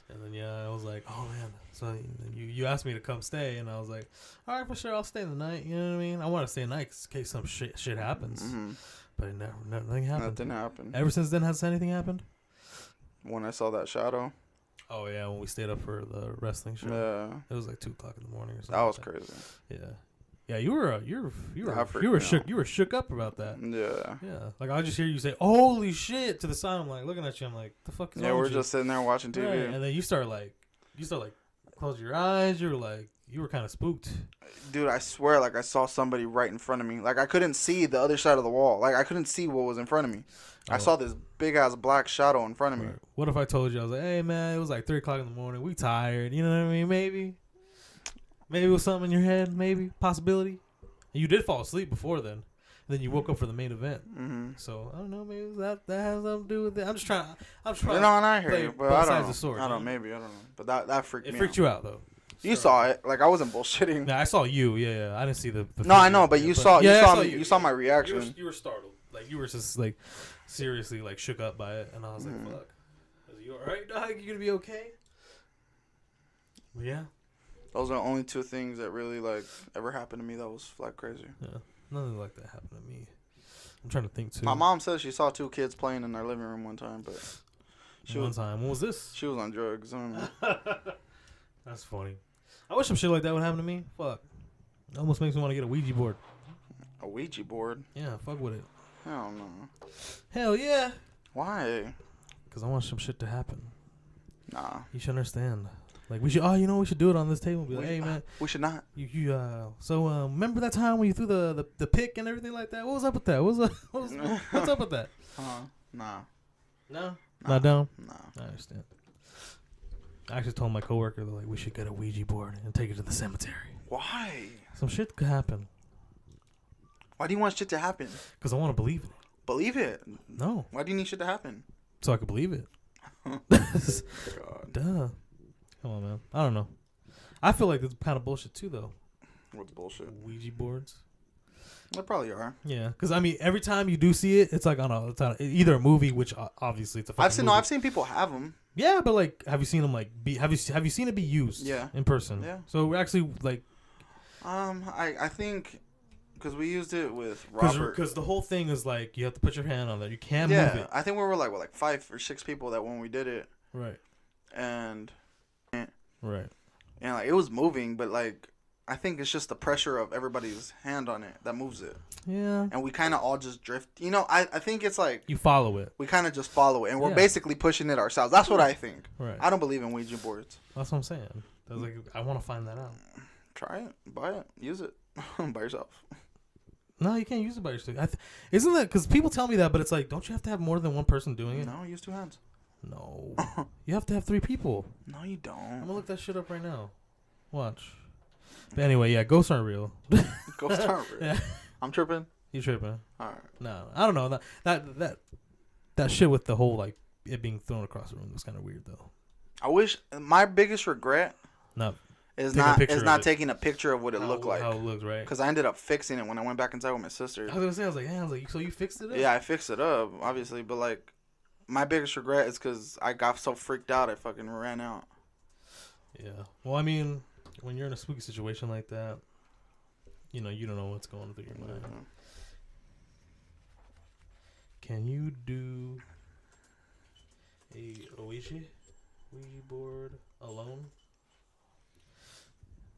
And then, I was like, oh, man. So you asked me to come stay, and I was like, all right, for sure, I'll stay the night. You know what I mean? I want to stay the night in case some shit happens. Mm-hmm. But nothing happened. Nothing happened. Ever since then, has anything happened? When I saw that shadow. Oh, yeah, when we stayed up for the wrestling show. Yeah. It was like 2 o'clock in the morning or something. That was crazy. Yeah. Yeah, you were shook. You were shook up about that. Yeah. Yeah. Like I just hear you say, "Holy shit!" to the side. I'm like looking at you. I'm like, "The fuck is wrong with you?" We're just sitting there watching TV. Right. And then you start close your eyes. You were kind of spooked. Dude, I swear, like I saw somebody right in front of me. Like I couldn't see the other side of the wall. Like I couldn't see what was in front of me. I saw this big ass black shadow in front of me. Right. What if I told you I was like, "Hey man, it was like 3 o'clock in the morning. We tired. You know what I mean? Maybe it was something in your head. Maybe possibility." You did fall asleep before then. Then you woke up for the main event. Mm-hmm. So I don't know. Maybe that has something to do with it. I'm just trying. You know, and I hear you, but I don't know. The sword, I don't know. Maybe I don't know. But that freaked me out. It freaked you out though. You saw it. Like I wasn't bullshitting. Yeah, I saw you. Yeah. I didn't see the no, I know, but you saw my reaction. You were startled. Like you were just like seriously like shook up by it, and I was like, "Fuck, is you all right, dog? You gonna be okay?" But yeah. Those are the only 2 things that really like ever happened to me that was like crazy. Yeah, nothing like that happened to me. I'm trying to think too. My mom says she saw 2 kids playing in their living room one time, but when was this? She was on drugs. I don't know. That's funny. I wish some shit like that would happen to me. Fuck, it almost makes me want to get a Ouija board. A Ouija board? Yeah, fuck with it. Hell no. Hell yeah. Why? Because I want some shit to happen. Nah. You should understand. Like we should, we should do it on this table. Be like, hey man, we should not. So remember that time when you threw the pick and everything like that? What was up with that? What's up with that? Nah. No, not down. Nah. I understand. I actually told my coworker that we should get a Ouija board and take it to the cemetery. Why? Some shit could happen. Why do you want shit to happen? Because I want to believe it. Believe it? No. Why do you need shit to happen? So I can believe it. God. Duh. Come on, man. I don't know. I feel like it's kind of bullshit too, though. What's bullshit? Ouija boards. They probably are. Yeah, because I mean, every time you do see it, it's like it's on either a movie, which obviously it's a. I've seen people have them. Yeah, but like, have you seen them like have you seen it be used? Yeah. In person. Yeah. So we're actually like. I think because we used it with Robert. Because the whole thing is like you have to put your hand on there. You can't move it. I think we were like 5 or 6 people that when we did it. Right. And. Right. And like it was moving, but like. I think it's just the pressure of everybody's hand on it that moves it. Yeah. And we kind of all just drift. You know, I think it's like... You follow it. We kind of just follow it. And we're basically pushing it ourselves. That's what I think. Right. I don't believe in Ouija boards. That's what I'm saying. I want to find that out. Try it. Buy it. Use it. By yourself. No, you can't use it by yourself. Isn't that... Because people tell me that, but it's like, don't you have to have more than one person doing it? No, use 2 hands. No. You have to have 3 people. No, you don't. I'm going to look that shit up right now. Watch. But anyway, yeah, ghosts aren't real. Ghosts aren't real. Yeah. I'm tripping. You tripping? All right. No, I don't know. That shit with the whole like it being thrown across the room was kind of weird though. I wish my biggest regret is not taking a picture of what it looked like. How it looked, right? Because I ended up fixing it when I went back inside with my sister. I was like, so you fixed it up? Yeah, I fixed it up, obviously, but like my biggest regret is because I got so freaked out I fucking ran out. Yeah. Well, I mean. When you're in a spooky situation like that, you don't know what's going through your mind. Mm-hmm. Can you do a Ouija board alone?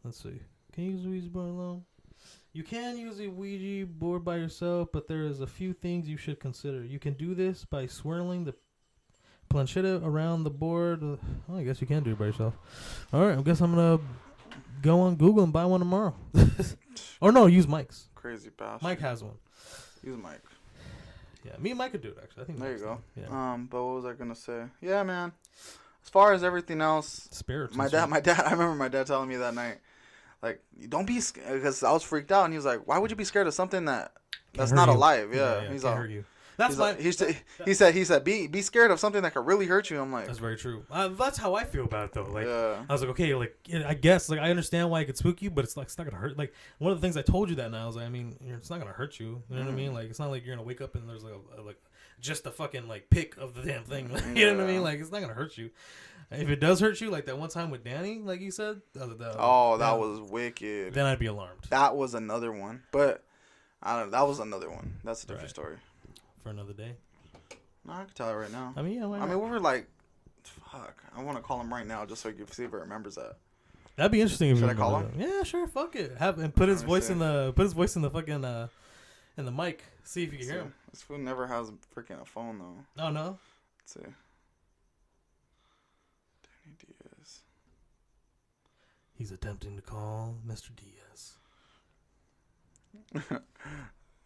Let's see. Can you use a Ouija board alone? You can use a Ouija board by yourself, but there is a few things you should consider. You can do this by swirling the planchetta around the board. Oh, I guess you can do it by yourself. All right, I guess I'm going to go on Google and buy one tomorrow. Or no, use Mike's. Crazy bastard. Mike has one. Use Mike. Yeah, me and Mike could do it actually. I think there you go. Yeah. But what was I gonna say? Yeah, man. As far as everything else, spirits. My dad. I remember my dad telling me that night, like, don't be scared, because I was freaked out, and he was like, "Why would you be scared of something that's not alive?" Yeah, he's like, hurt you. That's like, he said, be scared of something that could really hurt you. I'm like, that's very true. That's how I feel about it though. Like, I was like, okay, like, I guess, like, I understand why it could spook you, but it's like, it's not gonna hurt. Like, one of the things I told you that now is like, I mean, it's not gonna hurt you. You know what I mean? Like, it's not like you're gonna wake up and there's like just a fucking like pic of the damn thing. You know what I mean? Like, it's not gonna hurt you. If it does hurt you, like that one time with Danny, like you said, that was wicked. Then I'd be alarmed. That was another one, but I don't know. That was another one. That's a different story. For another day. No, I can tell it right now. I mean, yeah. I mean, we were like, fuck. I want to call him right now just so you can see if he remembers that. That'd be interesting. If Should I call him? Yeah, sure. Fuck it. Put his voice in the fucking in the mic. See if you can hear him. This fool never has freaking a phone though. Oh no. Let's see. Danny Diaz. He's attempting to call Mr. Diaz.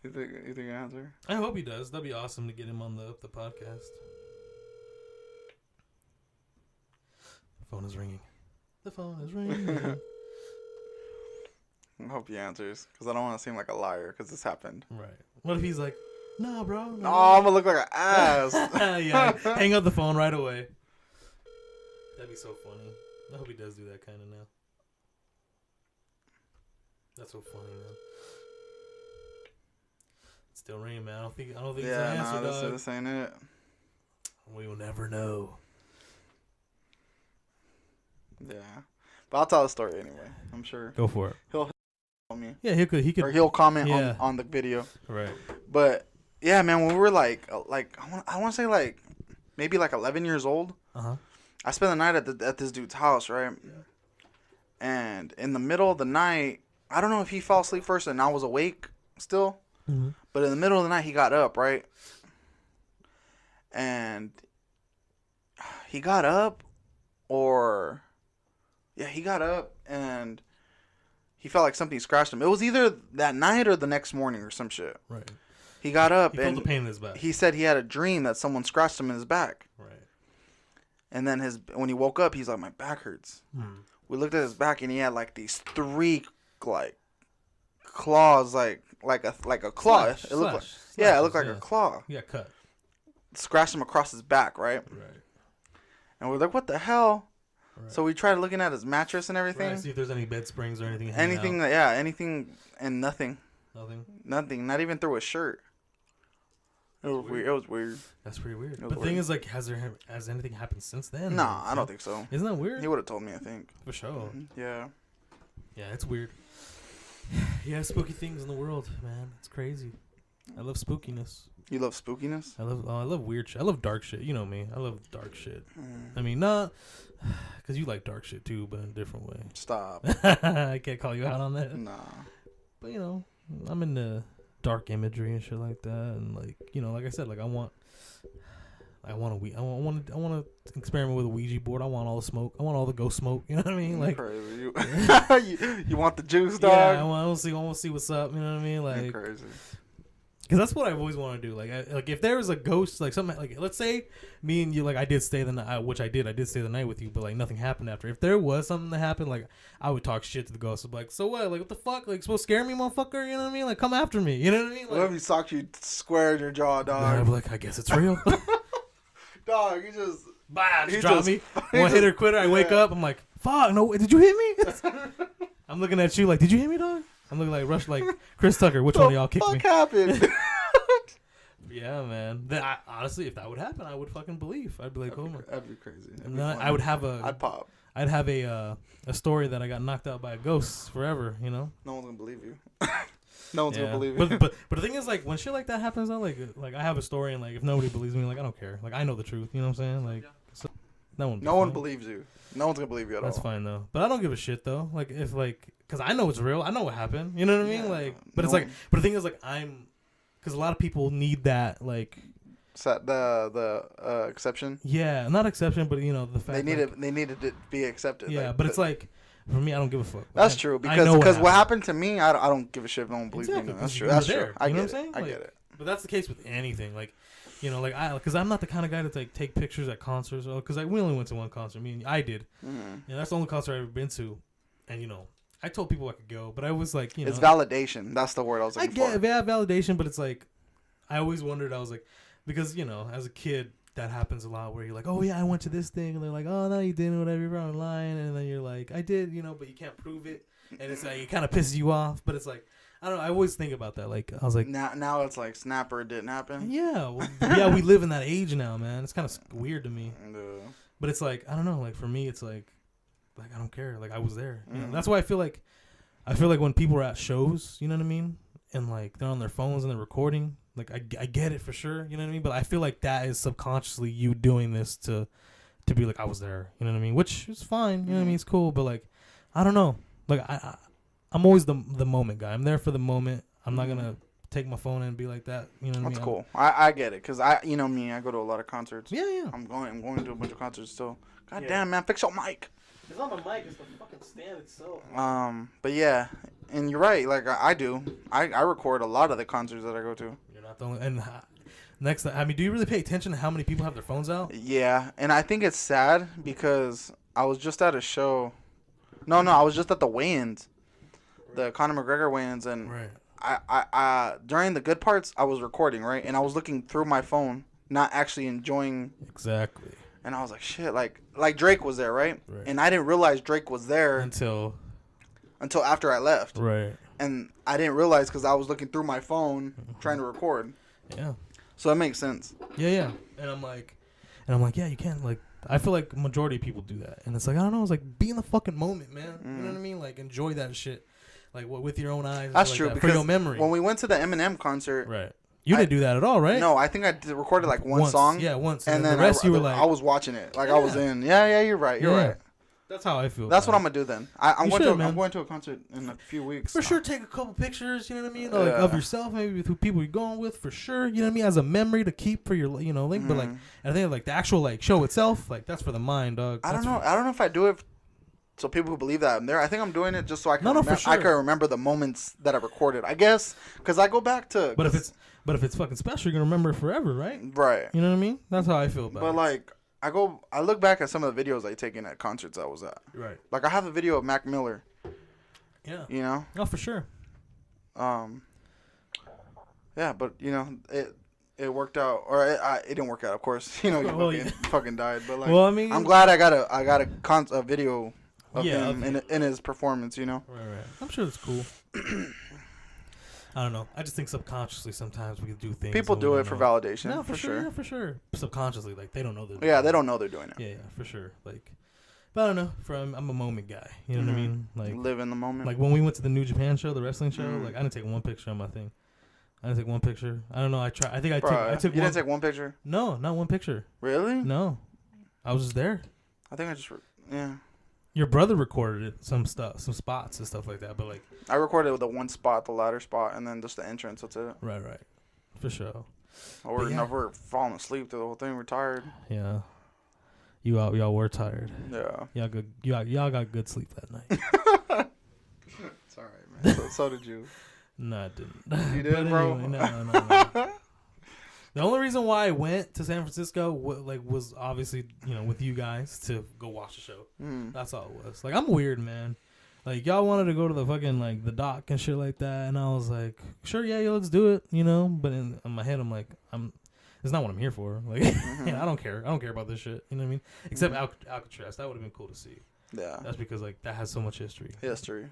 You think he answer? I hope he does. That'd be awesome to get him on the podcast. The phone is ringing. The phone is ringing. I hope he answers, because I don't want to seem like a liar, because this happened. Right. What if he's like, no, bro. No, I'm going to look like an ass. Yeah, hang up the phone right away. That'd be so funny. I hope he does do that kind of now. That's so funny, man. Still ringing, man. I don't think it's an answer, dog. This ain't it. We will never know. Yeah, but I'll tell the story anyway. I'm sure. Go for it. He'll call me. Yeah, he could. Or he'll comment on the video. Right. But yeah, man, when we were like I want to say like maybe like 11 years old. I spent the night at this dude's house, right? Yeah. And in the middle of the night, I don't know if he fell asleep first and I was awake still. Mm-hmm. But in the middle of the night, he got up, right? And he got up, he got up, and he felt like something scratched him. It was either that night or the next morning or some shit. Right. He got up, and felt the pain in his back. He said he had a dream that someone scratched him in his back. Right. And then when he woke up, he's like, my back hurts. We looked at his back, and he had like these 3 like claws, like a claw. It looked like it looked like a claw. Yeah, cut. Scratched him across his back, right? Right. And we're like, what the hell? Right. So we tried looking at his mattress and everything. Right, see if there's any bed springs or anything. Anything, anything, and nothing. Nothing. Not even through his shirt. It was weird. It was weird. That's pretty weird. But the thing is, like, has anything happened since then? Nah, I don't think so. Isn't that weird? He would have told me, I think. For sure. Mm-hmm. Yeah. Yeah, it's weird. Yeah, spooky things in the world, man. It's crazy. I love spookiness. You love spookiness? I love weird shit. I love dark shit. You know me. I love dark shit. I mean, not because you like dark shit too, but in a different way. Stop. I can't call you out on that. Nah. But you know, I'm into dark imagery and shit like that, and like, you know, like I said, like I want to experiment with a Ouija board. I want all the smoke. I want all the ghost smoke. You know what I mean? Like, you want the juice, dog? Yeah, I want to see what's up. You know what I mean? Like, you're crazy. Because that's what I've always wanted to do. Like if there was a ghost, like something, like let's say me and you, like I did stay the night, which I did stay the night with you, but like nothing happened after. If there was something that happened, like I would talk shit to the ghost. I'd be like, so what? Like what the fuck? Like supposed to scare me, motherfucker? You know what I mean? Like come after me. You know what I mean? Like, what if he socked you square in your jaw, dog? I'd be like, I guess it's real. Dog, you just drop me. One hitter quitter. I wake up. I'm like, fuck, no, did you hit me? I'm looking at you like, did you hit me, dog? I'm looking like Chris Tucker. Which one of y'all kicked me? What happened? Yeah, man. Honestly, if that would happen, I would fucking believe. I'd be like, oh my. That'd be crazy. And then I would have I'd pop. I'd have a story that I got knocked out by a ghost forever. You know. No one's gonna believe you. No one's gonna believe you. But the thing is, like, when shit like that happens, though, like I have a story, and like if nobody believes me, like I don't care. Like I know the truth. You know what I'm saying? Like, so, no one believes you. No one's gonna believe you at all. That's fine though. But I don't give a shit though. Like if because I know it's real. I know what happened. You know what I mean? Like, but it's like, but the thing is, like because a lot of people need that, like. The exception. Yeah, not exception, but you know the fact they needed it to be accepted. Yeah, but it's like for me, I don't give a fuck. That's true because what happened to me, I don't give a shit if no one believes me. That's true. That's true. I get it. I get it. But that's the case with anything. Like, you know, like because I'm not the kind of guy to like take pictures at concerts. Because we only went to one concert. I did. Mm-hmm. That's the only concert I've ever been to, and you know. I told people I could go, but I was like, you know. It's validation. That's the word I was looking for. I get validation, but it's like, I always wondered, I was like, because, you know, as a kid, that happens a lot where you're like, oh, yeah, I went to this thing. And they're like, oh, no, you didn't, whatever, you're online. And then you're like, I did, you know, but you can't prove it. And it's like, it kind of pisses you off. But it's like, I don't know. I always think about that. Like, I was like. Now it's like, snapper, it didn't happen. Yeah. Yeah, we live in that age now, man. It's kind of weird to me. But it's like, I don't know. Like, for me, it's like I don't care. Like, I was there. You know? That's why I feel like when people are at shows, you know what I mean? And, like, they're on their phones and they're recording. Like, I get it for sure, you know what I mean? But I feel like that is subconsciously you doing this to be like, I was there, you know what I mean? Which is fine, you know what I mean? It's cool, but, like, I don't know. Like, I'm always the moment guy. I'm there for the moment. I'm not going to take my phone and be like that, you know what I mean? That's cool. I get it, because you know me, I go to a lot of concerts. Yeah. I'm going to a bunch of concerts still. God damn, man, fix your mic. It's not the mic, it's the fucking stand itself. But yeah, and you're right. Like I do, I record a lot of the concerts that I go to. You're not the only. And next, I mean, do you really pay attention to how many people have their phones out? Yeah, and I think it's sad because I was just at a show. No, I was just at the weigh-ins, the Conor McGregor weigh-ins, and right. I during the good parts I was recording, right, and I was looking through my phone, not actually enjoying. Exactly. And I was like, shit, like Drake was there, right? And I didn't realize Drake was there until after I left. Right. And I didn't realize because I was looking through my phone trying to record. Yeah. So that makes sense. Yeah. And I'm like, yeah, you can't, like, I feel like majority of people do that. And it's like, I don't know, it's like, be in the fucking moment, man. You know what I mean? Like, enjoy that shit. Like, with your own eyes. That's true. Because for your memory. When we went to the Eminem concert. Right. You didn't do that at all, right? No, I think I recorded like one song. Yeah, once. And then the rest you were like. I was watching it. Like I was in. Yeah, you're right. You're right. That's how I feel. That's what I'm going to do then. I'm going to a concert in a few weeks. For sure, take a couple pictures, you know what I mean? Like, of yourself, maybe with who people you're going with, for sure. You know what I mean? As a memory to keep for your, you know, link. But, like, I think, like, the actual, like, show itself, like, that's for the mind, dog. I don't know if I do it so people who believe that I'm there. I think I'm doing it just so I can for sure. I can remember the moments that I recorded. I guess because I go back to. But if it's fucking special, you're gonna remember it forever, right? Right. You know what I mean? That's how I feel about it. But like I look back at some of the videos I taken at concerts I was at. Right. Like I have a video of Mac Miller. Yeah. You know? Oh, for sure. Yeah, but you know it worked out, or it didn't work out. Of course, you know, you fucking died. But like, well, I mean, I'm glad I got a video of him in his performance. You know, right. I'm sure it's cool. I don't know. I just think subconsciously sometimes we do things. People do it for validation. No, for sure. Yeah, for sure. Subconsciously, like they don't know that. Yeah, they don't know they're doing it. Yeah, for sure. Like, but I don't know. I'm a moment guy. You know what I mean? Like, live in the moment. Like when we went to the New Japan show, the wrestling show. Like I didn't take one picture on my thing. I didn't take one picture. I don't know. I tried. I think I took. You didn't take one picture? No, not one picture. Really? No, I was just there. I think I just yeah. Your brother recorded it, some spots and stuff like that, but like I recorded with the one spot, the ladder spot, and then just the entrance. That's it. Right, for sure. We're never falling asleep through the whole thing. We're tired. Yeah, y'all were tired. Yeah, y'all got good sleep that night. It's all right, man. So did you. No, I didn't. You did, bro? Anyway, no. The only reason why I went to San Francisco was obviously, you know, with you guys to go watch the show. That's all it was. Like, I'm weird, man. Like, y'all wanted to go to the fucking, like, the dock and shit like that. And I was like, sure, yeah, let's do it, you know. But in my head, I'm like, it's not what I'm here for. Like, I don't care. I don't care about this shit. You know what I mean? Except Alcatraz. That would have been cool to see. Yeah. That's because, like, that has so much history.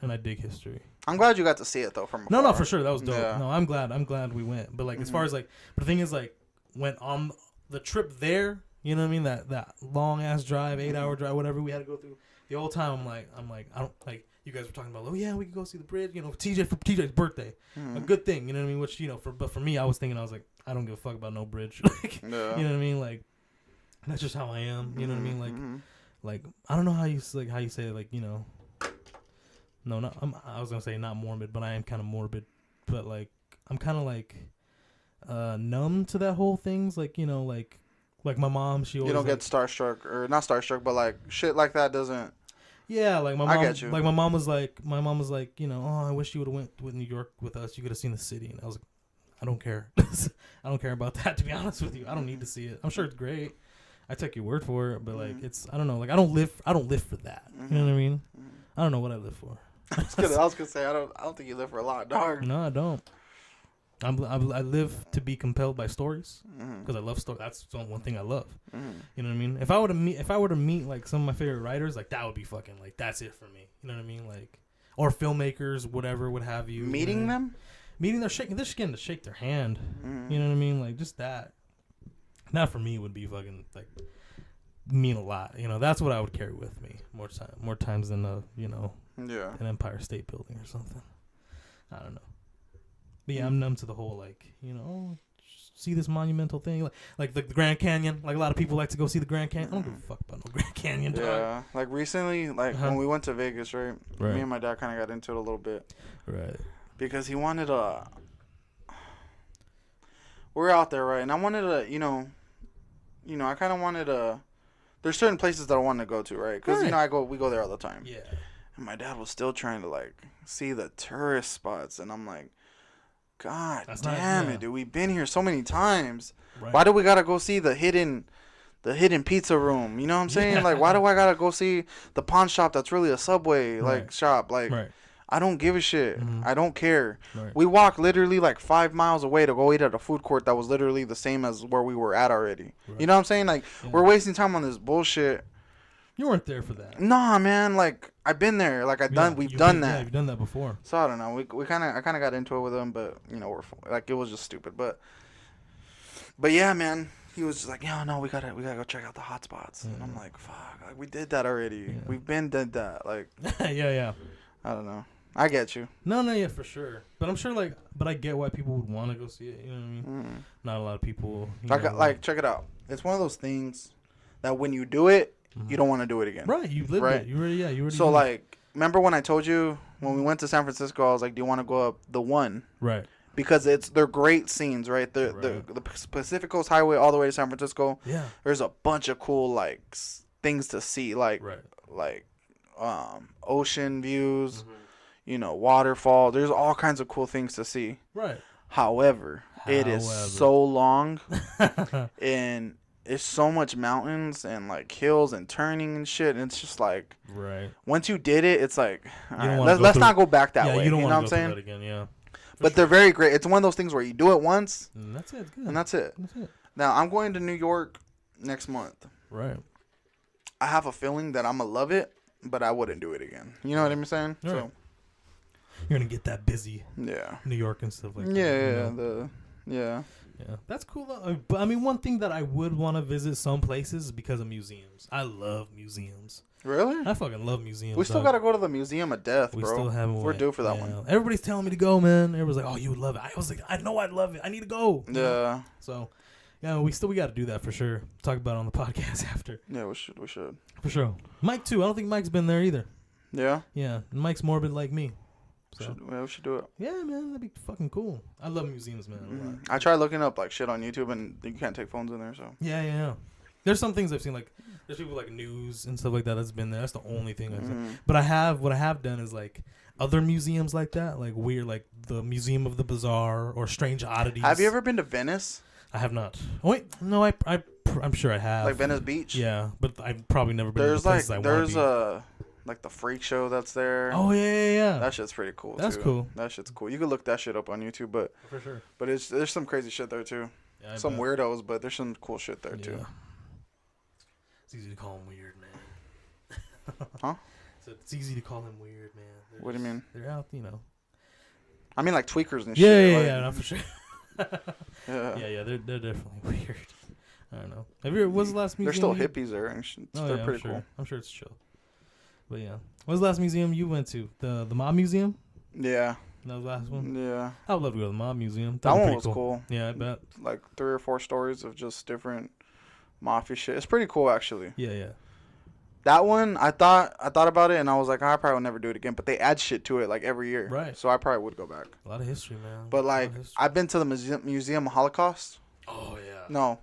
And I dig history. I'm glad you got to see it, though, from afar. No, for sure. That was dope. Yeah. No, I'm glad we went. But, like, as far as, like, but the thing is, like, went on the trip there, you know what I mean? That long-ass drive, 8-hour drive, whatever we had to go through. The whole time, I'm like, I don't, like, you guys were talking about, oh, yeah, we could go see the bridge, you know, for TJ's birthday. A good thing, you know what I mean? Which, you know, but for me, I was like, I don't give a fuck about no bridge. Like, you know what I mean? Like, that's just how I am, you know what I mean? Like, I don't know how you say it, like, you know, no, I was gonna say not morbid, but I am kind of morbid, but like, I'm kind of like, numb to that whole thing's like, you know, like my mom, she always, you don't get starstruck, or not starstruck, but like shit like that doesn't. Yeah, like my mom, I get you. Like my mom was like, you know, oh, I wish you would have went with New York with us. You could have seen the city, and I was like, I don't care. I don't care about that, to be honest with you. I don't need to see it. I'm sure it's great. I take your word for it, but like I don't know, like I don't live for that. You know what I mean? I don't know what I live for. I was gonna say I don't think you live for a lot, dog. No, I don't. I live to be compelled by stories because I love stories. That's one thing I love. You know what I mean? If I were to meet like some of my favorite writers, like that would be fucking like that's it for me. You know what I mean? Like, or filmmakers, whatever, what have you. Meeting them, they're getting to shake their hand. You know what I mean? Like just that. That for me would be fucking like mean a lot. You know, that's what I would carry with me more times than an Empire State Building or something. I don't know. But yeah, I'm numb to the whole like, you know, see this monumental thing like the Grand Canyon. Like a lot of people like to go see the Grand Canyon. I don't give a fuck about no Grand Canyon. Dog. Yeah, like recently, like when we went to Vegas, right? Me and my dad kind of got into it a little bit, right? Because he wanted we're out there, right? And I wanted to, you know, I kind of wanted to. There's certain places that I want to go to, right? Because you know, we go there all the time. Yeah. And my dad was still trying to like see the tourist spots, and I'm like, God damn it, dude! We've been here so many times. Right. Why do we gotta go see the hidden pizza room? You know what I'm saying? Like, why do I gotta go see the pawn shop that's really a Subway like shop? Like, I don't give a shit. I don't care. Right. We walked literally like 5 miles away to go eat at a food court that was literally the same as where we were at already. Right. You know what I'm saying? Like, we're wasting time on this bullshit. You weren't there for that. Nah, man. Like, I've been there. Like, we've done that. Yeah, you've done that before. So I don't know. I kind of got into it with him, but you know, it was just stupid. But yeah, man. He was just like, no, we gotta go check out the hot spots. And I'm like, fuck, like, we did that already. Yeah. We've been did that. Like, yeah. I don't know. I get you. No, yeah, for sure. But I'm sure, like, I get why people would want to go see it. You know what I mean? Not a lot of people. Like, check it out. It's one of those things that when you do it, you don't want to do it again. Right. You lived it. You already. So, like, remember when I told you when we went to San Francisco, I was like, do you want to go up the one? Right. Because they're great scenes, right? The Pacific Coast Highway all the way to San Francisco. Yeah. There's a bunch of cool, like, things to see. Like, ocean views. You know, waterfall. There's all kinds of cool things to see. Right. However, it is so long, and it's so much mountains and like hills and turning and shit. And it's just like, right. Once you did it, it's like, all right, let's not go back that way. You don't know want what I'm to saying? That again, yeah. But they're very great. It's one of those things where you do it once. And that's it. It's good. And that's it. That's it. Now, I'm going to New York next month. Right. I have a feeling that I'm going to love it, but I wouldn't do it again. You know what I'm saying? Right. So you're going to get that busy. Yeah. New York and stuff like that. Yeah. Yeah, that's cool though. But I mean, one thing that I would want to visit some places is because of museums. I love museums. Really? I fucking love museums. We still got to go to the Museum of Death, bro. We still haven't. We're due for that one. Everybody's telling me to go, man. Everybody's like, "Oh, you would love it." I was like, "I know I'd love it. I need to go." Yeah. So, yeah, we got to do that for sure. Talk about it on the podcast after. Yeah, we should. For sure. Mike too. I don't think Mike's been there either. Yeah. Yeah, Mike's morbid like me. So. We should do it. Yeah, man, that'd be fucking cool. I love museums, man. I tried looking up like shit on YouTube, and you can't take phones in there. So yeah. There's some things I've seen, like there's people like news and stuff like that that's been there. That's the only thing I've seen. But what I have done is like other museums like that, like weird, like the Museum of the Bizarre or Strange Oddities. Have you ever been to Venice? I have not. Oh, wait, no, I'm sure I have. Like Venice Beach. Yeah, but I've probably never been. To places There's like the freak show that's there. Oh yeah. That shit's pretty cool. That's cool. That shit's cool. You could look that shit up on YouTube, but for sure. But there's some crazy shit there too. Yeah, some weirdos, but there's some cool shit there too. It's easy to call him weird, man. Huh? So it's easy to call him weird, man. What do you mean? They're out, you know. I mean, like tweakers and shit. Yeah, no, for sure. yeah, they're definitely weird. I don't know. What's the last museum? There's still hippies there, and they're pretty cool. I'm sure it's chill. But yeah, what's the last museum you went to? The Mob Museum? Yeah. That was the last one? Yeah. I would love to go to the Mob Museum. That one was cool. Yeah, I bet. Like 3 or 4 stories of just different mafia shit. It's pretty cool, actually. Yeah. That one, I thought about it, and I was like, I probably will never do it again. But they add shit to it like every year. Right. So I probably would go back. A lot of history, man. But like, I've been to the Museum of Holocaust. Oh yeah. No.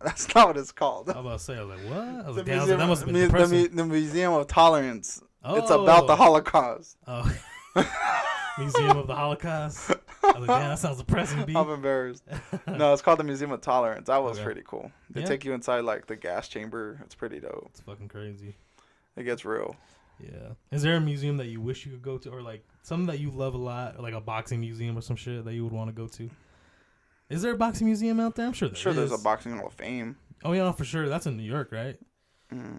That's not what it's called. I was about to say, I was like, what? I was like, that must have been depressing. The Museum of Tolerance. Oh. It's about the Holocaust. Oh. Museum of the Holocaust. I was like, damn, that sounds depressing, B. I'm embarrassed. No, it's called the Museum of Tolerance. That was pretty cool. They take you inside like the gas chamber. It's pretty dope. It's fucking crazy. It gets real. Yeah. Is there a museum that you wish you could go to, or like something that you love a lot, like a boxing museum or some shit that you would want to go to? Is there a boxing museum out there? I'm sure there's a boxing hall of fame. Oh yeah, for sure. That's in New York, right?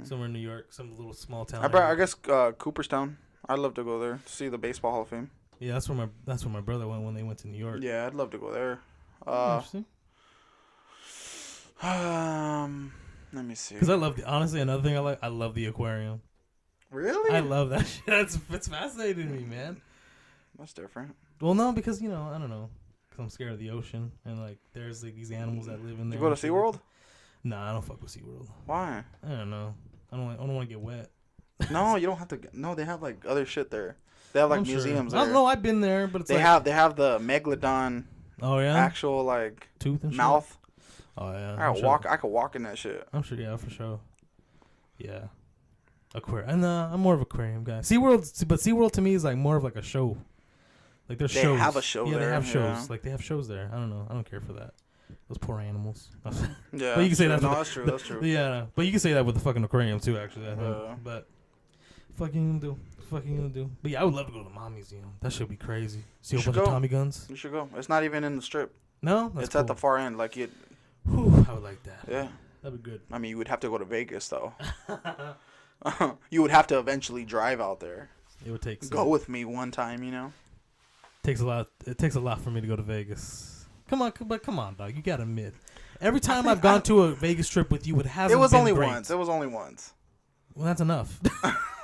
Somewhere in New York, some little small town. I guess Cooperstown. I'd love to go there to see the baseball hall of fame. Yeah, that's where my brother went when they went to New York. Yeah, I'd love to go there. Interesting. Let me see. Because honestly, another thing I love the aquarium. Really? I love that shit. It's fascinating to me, man. That's different. Well, no, because I don't know. Because I'm scared of the ocean, and like there's like these animals that live in there. You go to SeaWorld? Nah, I don't fuck with SeaWorld. Why? I don't know. I don't want to get wet. No, you don't have to. No, they have like other shit there. They have like museums there. I don't know. I've been there, but they have the megalodon. Oh yeah. Actual like tooth and mouth. Shit? Oh yeah. I could walk in that shit. I'm sure. Yeah, for sure. Yeah. Aquarium. And I'm more of an aquarium guy. SeaWorld to me is like more of like a show. Like there's shows. They have a show there. Yeah, they have shows. Yeah. Like they have shows there. I don't know. I don't care for that. Those poor animals. Yeah. But you can say that. No, that's true. That's true. Yeah, but you can say that with the fucking aquarium too. Actually, I think. But fucking gonna do. But yeah, I would love to go to the Mob Museum. That should be crazy. See a bunch of Tommy guns. You should go. It's not even in the strip. No, it's cool. At the far end. Like it. Whew, I would like that. Yeah, that'd be good. I mean, you would have to go to Vegas though. You would have to eventually drive out there. It would take. Go with me one time, Takes a lot. It takes a lot for me to go to Vegas. Come on, dog. You gotta admit. Every time I've gone to a Vegas trip with you, it hasn't. It was been only great. once. It was only once. Well, that's enough.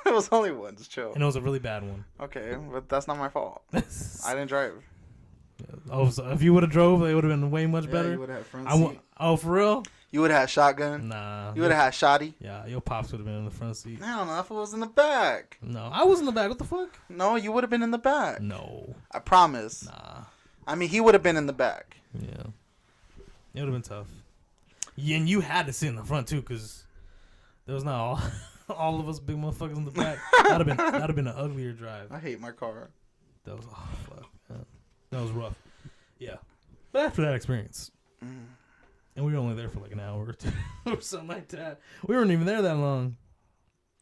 It was only once. Chill. And it was a really bad one. Okay, but that's not my fault. I didn't drive. Oh, so if you would have drove, it would have been way much better. You would have had front seat. Oh, for real? You would have had shotgun. Nah. You would have had shotty. Yeah, your pops would have been in the front seat. I don't know if it was in the back. No, I was in the back. What the fuck? No, you would have been in the back. No. I promise. Nah. I mean, he would have been in the back. Yeah. It would have been tough. Yeah, and you had to sit in the front too, because there was not all of us big motherfuckers in the back. That'd have been an uglier drive. I hate my car. That was fuck. Man. That was rough. Yeah. But after that experience, and we were only there for like an hour or two or something like that. We weren't even there that long.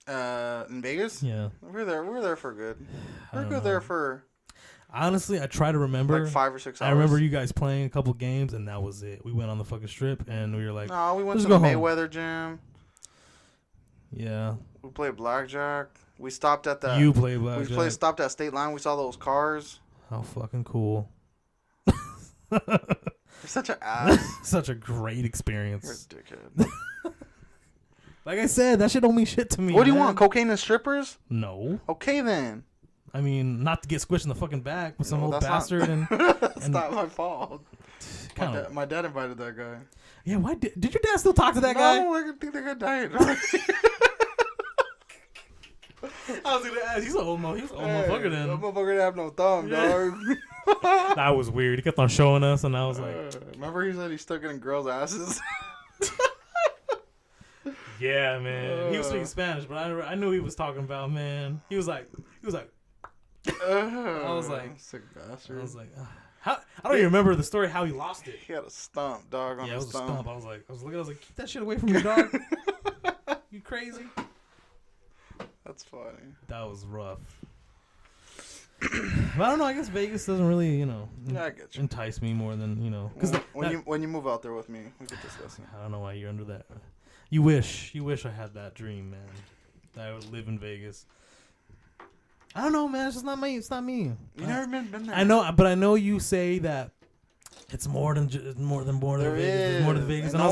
In Vegas? Yeah. We're there for good. We're good there for. Honestly, I try to remember. Like 5 or 6 hours. I remember you guys playing a couple games, and that was it. We went on the fucking strip, and we were like, no, we went to the Mayweather gym. Yeah. We played blackjack. We stopped at the. You played blackjack. We stopped at State Line. We saw those cars. How fucking cool. You're such an ass. Such a great experience. You're a dickhead. Like I said, that shit don't mean shit to me. What do you want? Cocaine and strippers? No. Okay then. I mean, not to get squished in the fucking back with some old bastard. That's not my fault. My dad invited that guy. Yeah, why did your dad still talk to that guy? No, I think that guy died. I was gonna ask. He's an old motherfucker then. That motherfucker didn't have no thumb, dog. That was weird. He kept on showing us, and I was like, remember he said he stuck it in girls' asses? Yeah, man. He was speaking Spanish, but I knew he was talking about, man. He was like. I was like, sick bastard. I was like, I don't even remember the story how he lost it. He had a stump, dog. On his thumb. A stump. I was like, keep that shit away from your dog. You crazy? That's funny. That was rough. But I don't know. I guess Vegas doesn't really, I get you. entice me more than Because when you move out there with me, we could discuss it. I don't know why you're under that. You wish I had that dream, man. That I would live in Vegas. I don't know, man. It's just not me. It's not me. You never been there. I know, but I know you say that it's more than Vegas. It's more than Vegas. And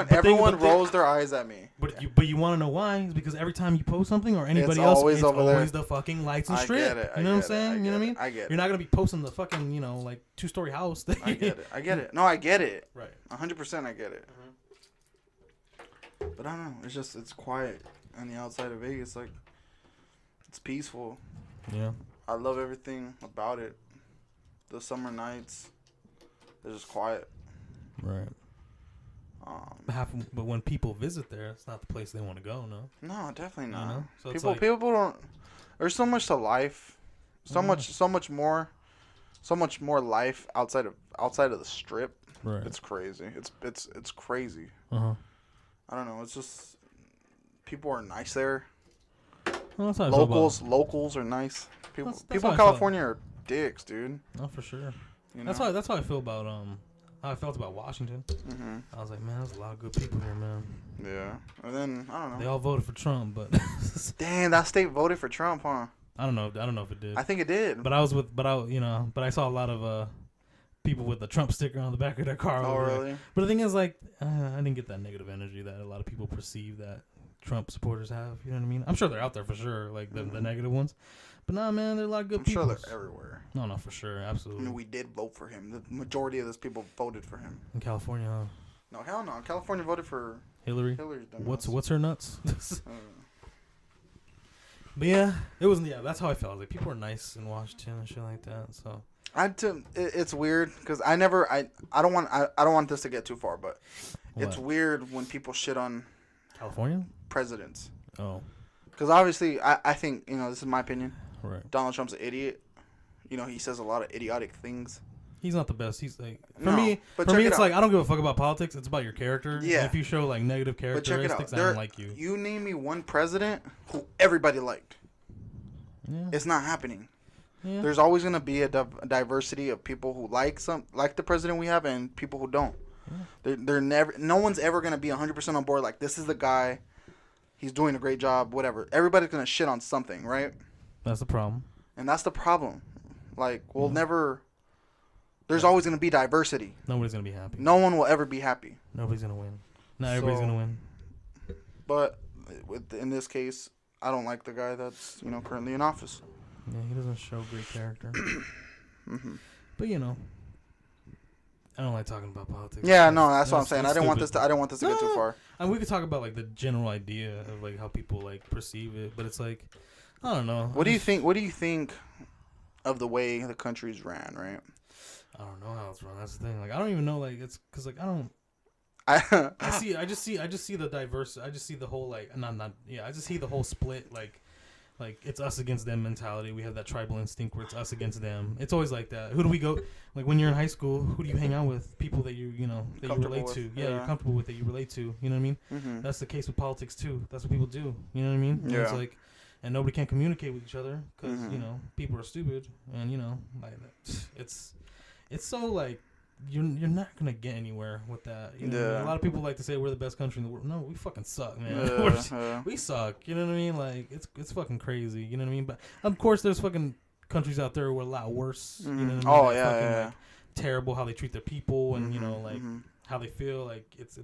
everyone rolls their eyes at me. But you want to know why? It's because every time you post something or anybody else, it's always the fucking lights and strip. You know what I'm saying? You know what I mean? I get it. You're not gonna be posting the fucking like 2-story house. I get it. No, I get it. Right. 100% I get it. But I don't know. It's quiet on the outside of Vegas. Like, it's peaceful. Yeah. I love everything about it. The summer nights, they're just quiet. Right. But when people visit there, it's not the place they want to go. No. No, definitely not. So people don't. There's so much to life. So much more life outside of the strip. Right. It's crazy. It's crazy. I don't know. It's just people are nice there. Well, locals are nice. People in California are dicks, dude. Oh, for sure. That's how I feel about how I felt about Washington. Mm-hmm. I was like, man, there's a lot of good people here, man. Yeah. And then I don't know. They all voted for Trump, but damn, that state voted for Trump, huh? I don't know if it did. I think it did. But I saw a lot of people with the Trump sticker on the back of their car. Oh, really? But the thing is, like, I didn't get that negative energy that a lot of people perceive that Trump supporters have. You know what I mean? I'm sure they're out there for sure, like the negative ones. But nah, man, there are a lot of good people. I'm sure they're everywhere. No, for sure, absolutely. I mean, we did vote for him. The majority of those people voted for him. In California, huh? No, hell no. California voted for Hillary. Hillary's done what's her nuts? But yeah, that's how I felt. Like, people are nice in Washington and shit like that. So it's weird because I don't want this to get too far, but it's weird when people shit on California presidents. Oh, because obviously I think this is my opinion. Right. Donald Trump's an idiot. He says a lot of idiotic things. He's not the best. He's like for me it's like I don't give a fuck about politics. It's about your character. Yeah. And if you show like negative characteristics, I don't like you. You name me one president who everybody liked. Yeah. It's not happening. Yeah. There's always gonna be a diversity of people who like the president we have and people who don't. Yeah. No one's ever gonna be 100% on board. Like, this is the guy. He's doing a great job. Whatever. Everybody's gonna shit on something, right? That's the problem. And that's the problem. Like, we'll never. There's always going to be diversity. Nobody's going to be happy. No one will ever be happy. Nobody's going to win. Not everybody's going to win. But in this case, I don't like the guy that's currently in office. Yeah, he doesn't show great character. Mm-hmm. But I don't like talking about politics. Yeah, no, that's what I'm saying. I didn't want this to get too far. I mean, we could talk about like the general idea of like how people like perceive it, but it's like, I don't know. What do you think of the way the country's ran? Right. I don't know how it's run. That's the thing. Like, I don't even know. Like, it's because like I don't. I just see the diverse. I just see the whole like I just see the whole split like it's us against them mentality. We have that tribal instinct where it's us against them. It's always like that. Who do we go like when you're in high school? Who do you hang out with? People that you relate to. Yeah, you're comfortable with, that you relate to. You know what I mean? Mm-hmm. That's the case with politics too. That's what people do. You know what I mean? Yeah. It's like and nobody can communicate with each other because you know people are stupid, and you know like it's so like you're not gonna get anywhere with that. You know what I mean? A lot of people like to say we're the best country in the world. No, we fucking suck, man. We suck. You know what I mean? Like it's fucking crazy. You know what I mean? But of course, there's fucking countries out there who are a lot worse. You know what I mean? Oh yeah. Like, terrible how they treat their people, and you know like how they feel. Like it's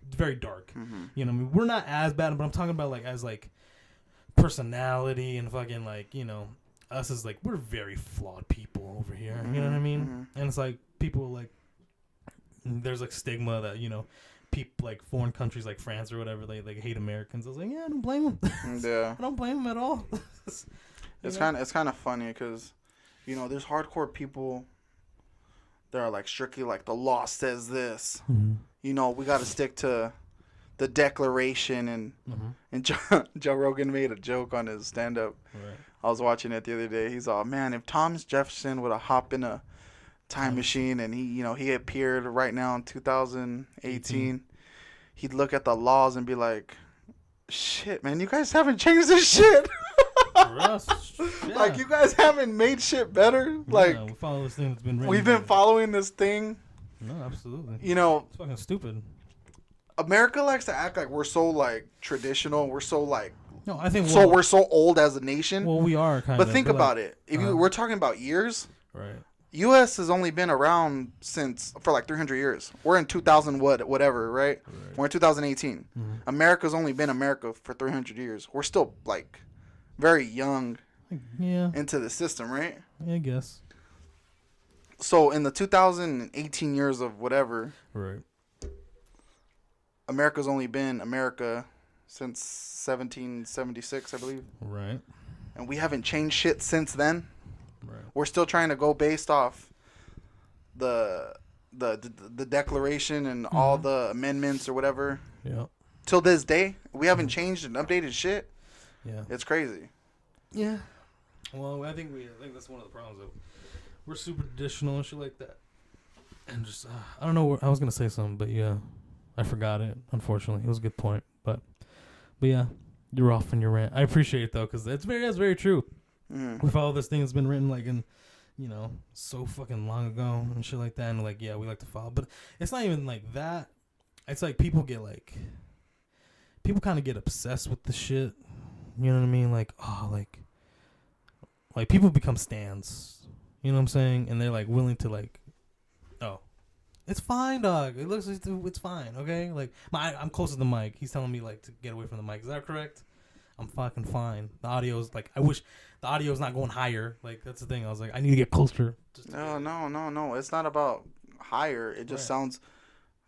very dark. You know what I mean? We're not as bad, but I'm talking about like as like personality and fucking like you know us as like we're very flawed people over here. You know what I mean? And it's like people like there's like stigma that you know people like foreign countries like France or whatever they like hate Americans. I was like, yeah, I don't blame them. I don't blame them at all. It's kind of funny because you know there's hardcore people that are like strictly like the law says this. You know we got to stick to the Declaration and Joe Rogan made a joke on his stand up. Right. I was watching it the other day. He's all, man, if Thomas Jefferson would have hopped in a time machine and he appeared right now in 2018, he'd look at the laws and be like, shit, man, you guys haven't changed this shit. For us, yeah. Like you guys haven't made shit better. Like we follow this thing that's been written. We've been following this thing. No, absolutely. You know, it's fucking stupid. America likes to act like we're so like traditional. We're so like I think we're so old as a nation. Well, we are kind of. But think about it. If we're talking about years, right? U.S. has only been around for like 300 years. We're in 2000 whatever, right? We're in 2018. America's only been America for 300 years. We're still like very young. Into the system, right? Yeah, I guess. So in the 2018 years of whatever, right? America's only been America since 1776, I believe. Right. And we haven't changed shit since then. Right. We're still trying to go based off the Declaration and all the amendments or whatever. Yeah. Till this day, we haven't changed and updated shit. Yeah. It's crazy. Yeah. Well, I think that's one of the problems. We're super traditional and shit like that. And just I don't know. I was gonna say something, but yeah. I forgot it, unfortunately. It was a good point. But yeah, you're off on your rant. I appreciate it, though, because that's very true. With all this thing that's been written, like, in, you know, so fucking long ago and shit like that. And, like, yeah, we like to follow. But it's not even like that. It's like people kind of get obsessed with the shit. You know what I mean? Like, oh, like people become stans. You know what I'm saying? And they're, like, willing to, like, oh. It's fine, dog. It looks like it's fine, okay? Like, I'm close to the mic. He's telling me, like, to get away from the mic. Is that correct? I'm fucking fine. The audio's, like, I wish the audio's not going higher. Like, that's the thing. I was like, I need to get closer. No. It's not about higher. It just sounds...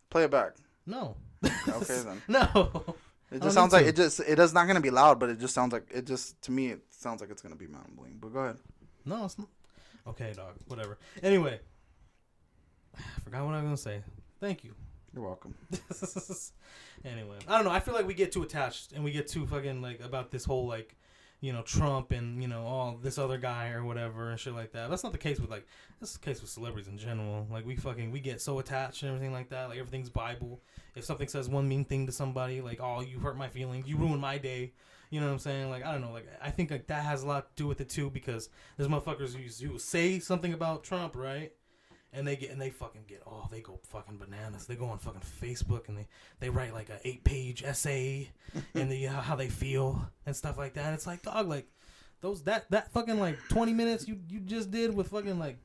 Play it back. No. Okay, then. No. It just sounds like... It is not going to be loud, but it just sounds like... To me, it sounds like it's going to be mumbling. But go ahead. No, it's not. Okay, dog. Whatever. Anyway... I forgot what I was going to say. Thank you. You're welcome. Anyway, I don't know. I feel like we get too attached and we get too fucking like about this whole like, you know, Trump and, you know, all this other guy or whatever and shit like that. That's not the case with like, that's the case with celebrities in general. Like we get so attached and everything like that. Like everything's Bible. If something says one mean thing to somebody, like, oh, you hurt my feelings. You ruined my day. You know what I'm saying? Like, I don't know. Like, I think like that has a lot to do with it too because there's motherfuckers who say something about Trump, right? And they go fucking bananas. They go on fucking Facebook and they write like a 8-page essay and how they feel and stuff like that. And it's like, dog, like that fucking like 20 minutes you just did with fucking like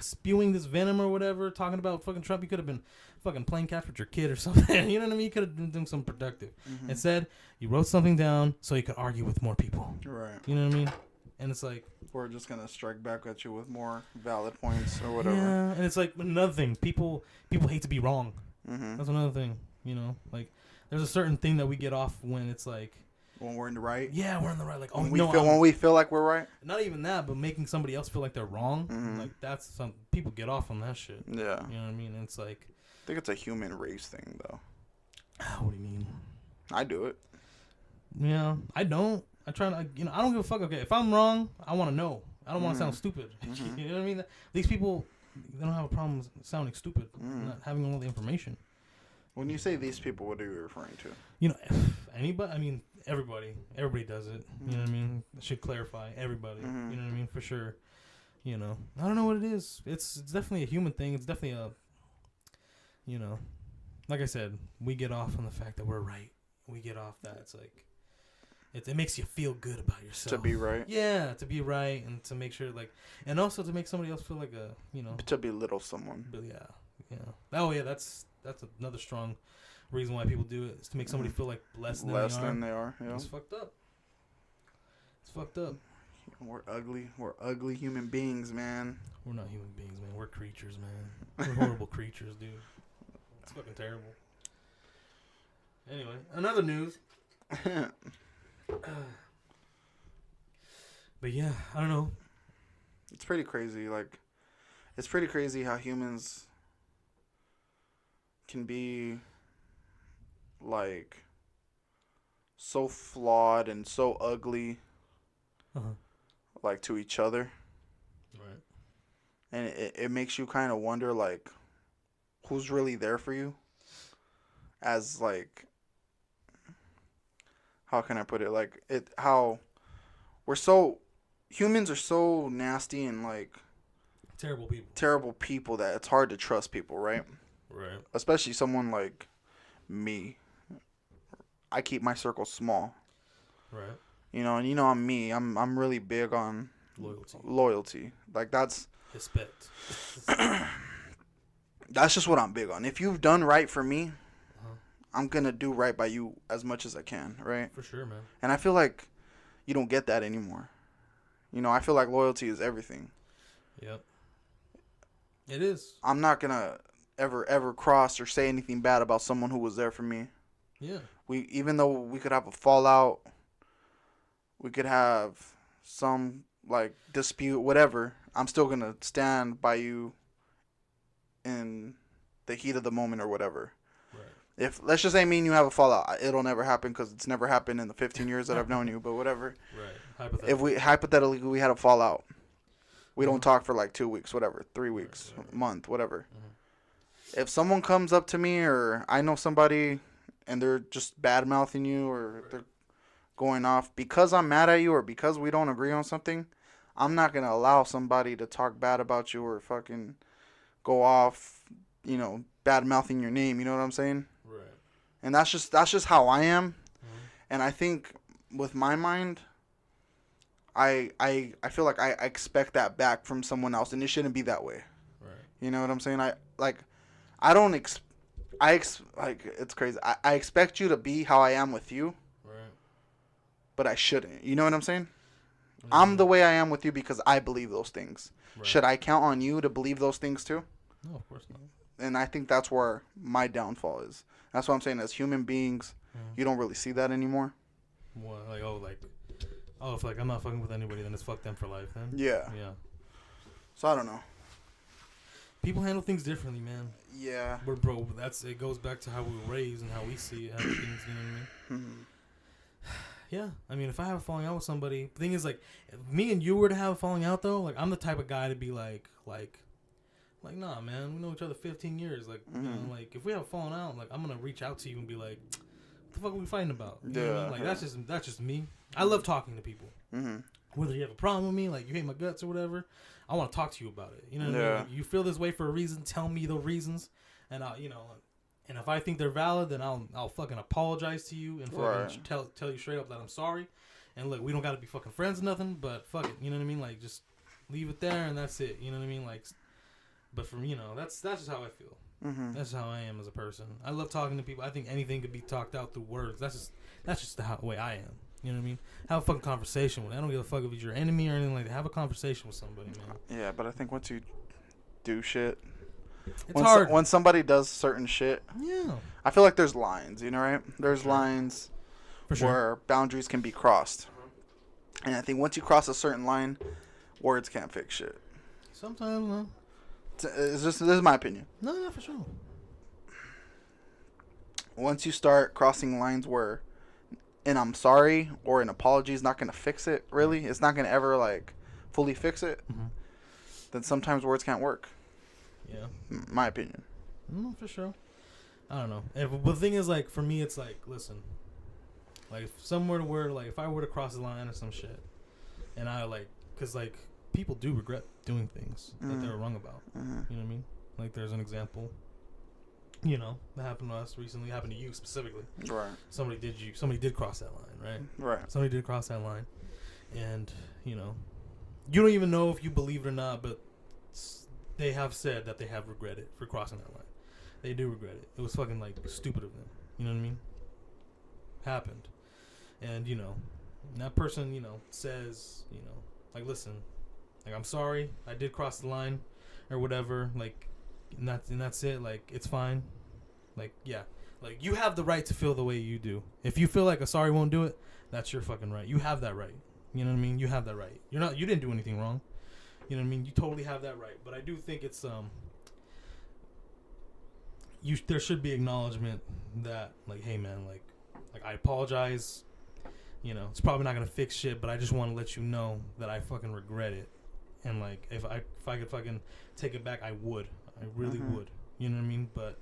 spewing this venom or whatever, talking about fucking Trump. You could have been fucking playing catch with your kid or something. You know what I mean? You could have been doing something productive. Instead, you wrote something down so you could argue with more people. Right. You know what I mean? And it's like... We're just going to strike back at you with more valid points or whatever. Yeah, and it's like another thing. People hate to be wrong. That's another thing, you know? Like, there's a certain thing that we get off when it's like... When we're in the right? Yeah, we're in the right. Like, when we feel like we're right? Not even that, but making somebody else feel like they're wrong. Like, that's some... People get off on that shit. Yeah. You know what I mean? And it's like... I think it's a human race thing, though. What do you mean? I do it. Yeah, I don't. I try to, you know, I don't give a fuck. Okay, if I'm wrong, I want to know. I don't want to sound stupid. You know what I mean? These people, they don't have a problem sounding stupid, not having all the information. When you say these people, what are you referring to? You know, anybody. I mean, everybody. Everybody does it. You know what I mean? I should clarify. Everybody. Mm-hmm. You know what I mean? For sure. You know, I don't know what it is. It's definitely a human thing. It's definitely a, you know, like I said, we get off on the fact that we're right. We get off that. It's like, it makes you feel good about yourself. To be right. Yeah, to be right and to make sure, like, and also to make somebody else feel like a, you know. To belittle someone. But yeah. Oh, yeah, that's another strong reason why people do it, is to make somebody feel like less than they are. Yeah. It's fucked up. We're ugly. We're ugly human beings, man. We're not human beings, man. We're creatures, man. We're horrible creatures, dude. It's fucking terrible. Anyway, another news. But yeah, I don't know. It's pretty crazy. Like, it's pretty crazy how humans can be, like, so flawed and so ugly, like, to each other. Right. And it makes you kind of wonder, like, who's really there for you? As, like, how can I put it? Like, how humans are so nasty and, like, terrible people that it's hard to trust people, right? Right. Especially someone like me. I keep my circle small. Right. You know, and you know I'm me. I'm really big on loyalty. Like, that's respect. That's just what I'm big on. If you've done right for me, I'm gonna do right by you as much as I can, right? For sure, man. And I feel like you don't get that anymore. You know, I feel like loyalty is everything. Yep. It is. I'm not gonna ever cross or say anything bad about someone who was there for me. Yeah. Even though we could have a fallout, we could have some, like, dispute, whatever, I'm still gonna stand by you in the heat of the moment or whatever. Right. If, let's just say me and you have a fallout, it'll never happen because it's never happened in the 15 years that I've known you, but whatever. Right. If hypothetically we had a fallout, we don't talk for like 2 weeks, whatever, 3 weeks, month, whatever. If someone comes up to me or I know somebody and they're just bad mouthing you or they're going off because I'm mad at you or because we don't agree on something, I'm not going to allow somebody to talk bad about you or fucking go off, you know, bad mouthing your name. You know what I'm saying? Right. And that's just how I am. And I think with my mind, I feel like I expect that back from someone else, and it shouldn't be that way. Right. You know what I'm saying? It's crazy. I expect you to be how I am with you. Right. But I shouldn't. You know what I'm saying? Mm-hmm. I'm the way I am with you because I believe those things. Right. Should I count on you to believe those things too? No, of course not. And I think that's where my downfall is. That's what I'm saying. As human beings, you don't really see that anymore. What, if like I'm not fucking with anybody, then it's fuck them for life. Then yeah. So I don't know. People handle things differently, man. Yeah. But bro, it goes back to how we were raised and how we see how things. You know what I mean? Yeah. I mean, if I have a falling out with somebody, the thing is, like, if me and you were to have a falling out though, like, I'm the type of guy to be like, nah, man, we know each other 15 years. Like, you know, like, if we have a falling out, like, I'm gonna reach out to you and be like, what the fuck are we fighting about? You know what I mean? Like, that's just me. I love talking to people. Whether you have a problem with me, like you hate my guts or whatever, I want to talk to you about it. You know what I mean? Like, you feel this way for a reason. Tell me the reasons, and and if I think they're valid, then I'll fucking apologize to you and fucking tell you straight up that I'm sorry. And look, we don't got to be fucking friends or nothing, but fuck it. You know what I mean? Like, just leave it there and that's it. You know what I mean? Like, but for me, that's just how I feel. That's how I am as a person. I love talking to people. I think anything could be talked out through words. That's just the way I am. You know what I mean? Have a fucking conversation with it. I don't give a fuck if it's your enemy or anything like that. Have a conversation with somebody, man. Yeah, but I think once you do shit, it's hard. When somebody does certain shit, I feel like there's lines, you know, right? There's lines where boundaries can be crossed. And I think once you cross a certain line, words can't fix shit. Sometimes, no. This is my opinion. No, for sure. Once you start crossing lines where an I'm sorry or an apology is not going to fix it, really, it's not going to ever, like, fully fix it, then sometimes words can't work. Yeah. My opinion. No, for sure. I don't know. But the thing is, like, for me, it's like, listen, like, somewhere to where, like, if I were to cross the line or some shit, and I, like, because, like, people do regret doing things that they were wrong about. You know what I mean? Like, there's an example, you know, that happened to us recently, happened to you specifically. Right. Somebody did cross that line, right? Right. Somebody did cross that line. And, you know, you don't even know if you believe it or not, but they have said that they have regretted for crossing that line. They do regret it. It was fucking, like, stupid of them. You know what I mean? Happened. And, you know, that person, you know, says, you know, like, listen, like, I'm sorry, I did cross the line or whatever, like, and that's it, like, it's fine. Like, yeah. Like, you have the right to feel the way you do. If you feel like a sorry won't do it, that's your fucking right. You have that right. You know what I mean? You have that right. You didn't do anything wrong. You know what I mean? You totally have that right. But I do think it's, there should be acknowledgement that, like, hey, man, like I apologize. You know, it's probably not gonna fix shit, but I just want to let you know that I fucking regret it. And, like, if I could fucking take it back, I would. I really would. You know what I mean? But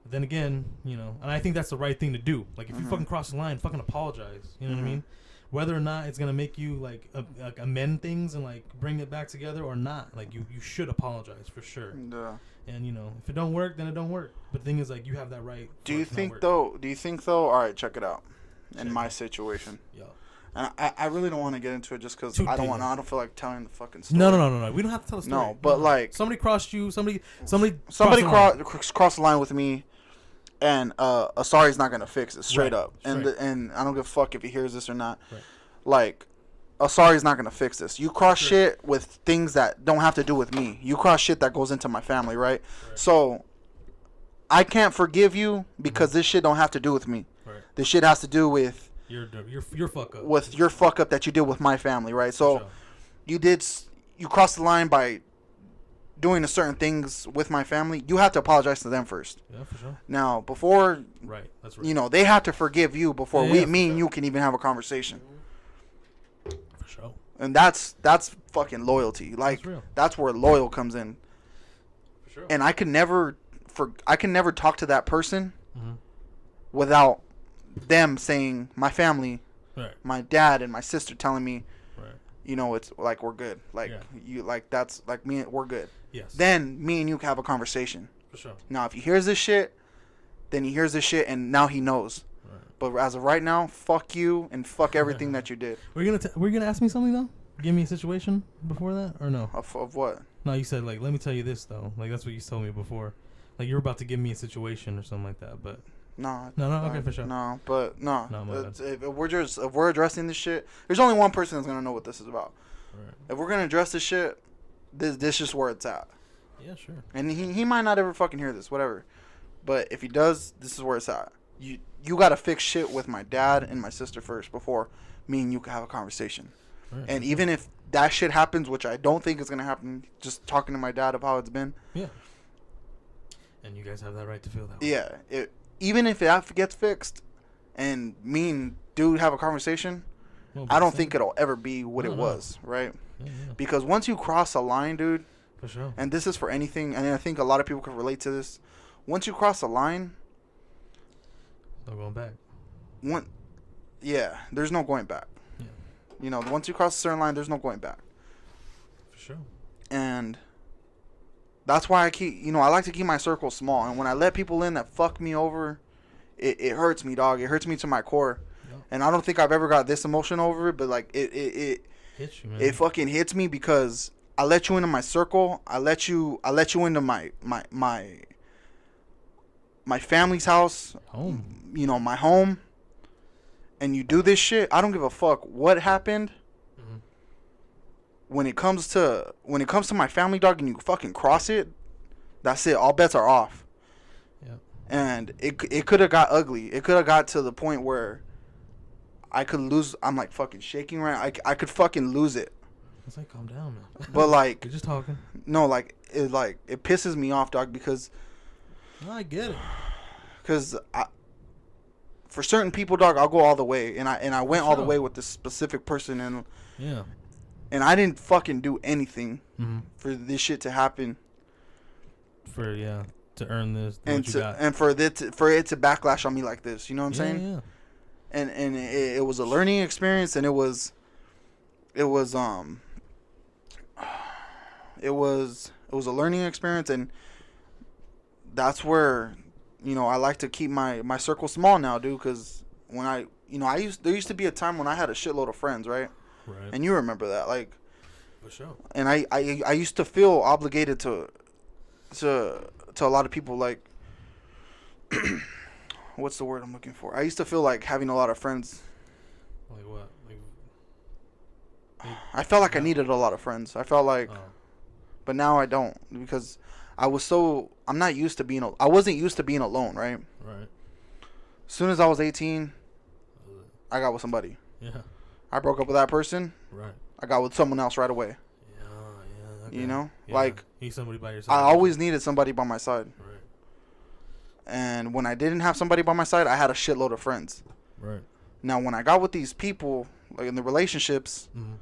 then again, you know, and I think that's the right thing to do. Like, if you fucking cross the line, fucking apologize. You know what I mean? Whether or not it's gonna make you, like, amend things and, like, bring it back together or not, like, you should apologize for sure. Yeah. And, you know, if it don't work, then it don't work. But the thing is, like, you have that right. Do you think though? All right, check it out. In my situation. Yeah. And I really don't want to get into it just because I don't feel like telling the fucking story. No. We don't have to tell a story. No, but like somebody crossed you. Somebody crossed the line with me, and a sorry's not gonna fix it straight up. And and I don't give a fuck if he hears this or not. Right. Like, a sorry's not gonna fix this. You cross shit with things that don't have to do with me. You cross shit that goes into my family, right? So I can't forgive you because this shit don't have to do with me. Right. This shit has to do with your fuck up. With your fuck up that you did with my family, right? So you crossed the line by doing certain things with my family. You have to apologize to them first. Yeah, for sure. Now, before that's right. You know, they have to forgive you before me and you can even have a conversation. For sure. And that's fucking loyalty. Like, that's where loyal comes in. For sure. And I can never talk to that person without them saying, my family, my dad and my sister telling me, you know, it's like, we're good. Like, you, like, that's like me, we're good. Yes. Then me and you can have a conversation. For sure. Now, if he hears this shit, then he hears this shit and now he knows. Right. But as of right now, fuck you and fuck everything that you did. Were you gonna ask me something though? Give me a situation before that or no? Of what? No, you said, like, let me tell you this though. Like, that's what you told me before. Like, you were about to give me a situation or something like that, but. No. Okay, for sure. No, but no. If we're addressing this shit, there's only one person that's gonna know what this is about. Right. If we're gonna address this shit, this is where it's at. Yeah, sure. And he might not ever fucking hear this, whatever. But if he does, this is where it's at. You gotta fix shit with my dad and my sister first before me and you can have a conversation. Right. And even if that shit happens, which I don't think is gonna happen, just talking to my dad of how it's been. Yeah. And you guys have that right to feel that way. Yeah. Even if it gets fixed and me and dude have a conversation, I don't think it'll ever be what it was, right? Yeah. Because once you cross a line, dude, for sure. And this is for anything, and I think a lot of people can relate to this. Once you cross a line, no going back. There's no going back. Yeah. You know, once you cross a certain line, there's no going back. For sure. And that's why I like to keep my circle small. And when I let people in that fuck me over, it hurts me, dog. It hurts me to my core. Yep. And I don't think I've ever got this emotion over it, but, like, it hits you, man. It fucking hits me because I let you into my circle. I let you into my family's house. Home. You know, my home. And you do this shit. I don't give a fuck what happened. When it comes to my family, dog, and you fucking cross it, that's it. All bets are off. Yeah. And it could have got ugly. It could have got to the point where I could lose. I'm like fucking shaking right. I could fucking lose it. It's like, calm down, man. But, like, you're just talking. No, like it pisses me off, dog, because. No, I get it. Because for certain people, dog, I'll go all the way, and I went all the way with this specific person, and. Yeah. And I didn't fucking do anything for this shit to happen. to earn this and for it to backlash on me like this. You know what I'm saying? Yeah. And it was a learning experience, and it was a learning experience, and that's where, you know, I like to keep my circle small now, dude, because when there used to be a time when I had a shitload of friends, right? Right. And you remember that, like, for sure. And I used to feel obligated to a lot of people, like, what's the word I'm looking for? I used to feel like having a lot of friends. Like what? I felt like I needed a lot of friends. I felt like, but now I don't, because I wasn't used to being alone, right? Right. As soon as I was 18, I got with somebody. Yeah. I broke up with that person. Right. I got with someone else right away. Yeah. Okay. You know, yeah. like, need somebody by your side. I always needed somebody by my side. Right. And when I didn't have somebody by my side, I had a shitload of friends. Right. Now, when I got with these people, like in the relationships, mm-hmm.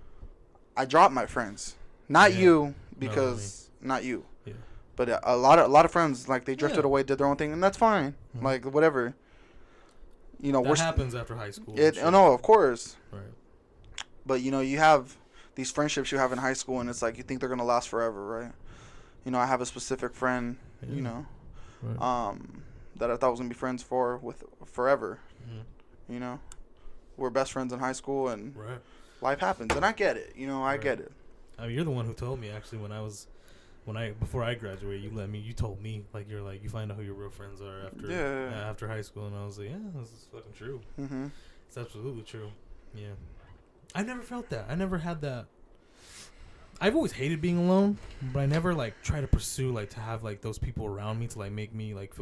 I dropped my friends. Not you, because not you. Yeah. But a lot of friends, like, they drifted away, did their own thing, and that's fine. Mm-hmm. Like, whatever. You know, that happens after high school. No, of course. Right. But, you know, you have these friendships you have in high school, and it's like you think they're gonna last forever, right? You know, I have a specific friend, you know, that I thought was gonna be friends with forever. Mm-hmm. You know, we're best friends in high school, and life happens, and I get it. You know, I get it. I mean, you're the one who told me, actually, before I graduated, you told me, like, you're like, you find out who your real friends are after high school, and I was like, yeah, this is fucking true. Mm-hmm. It's absolutely true. Yeah. I never felt that. I never had that. I've always hated being alone, but I never, like, try to pursue, like, to have, like, those people around me to, like, make me, like,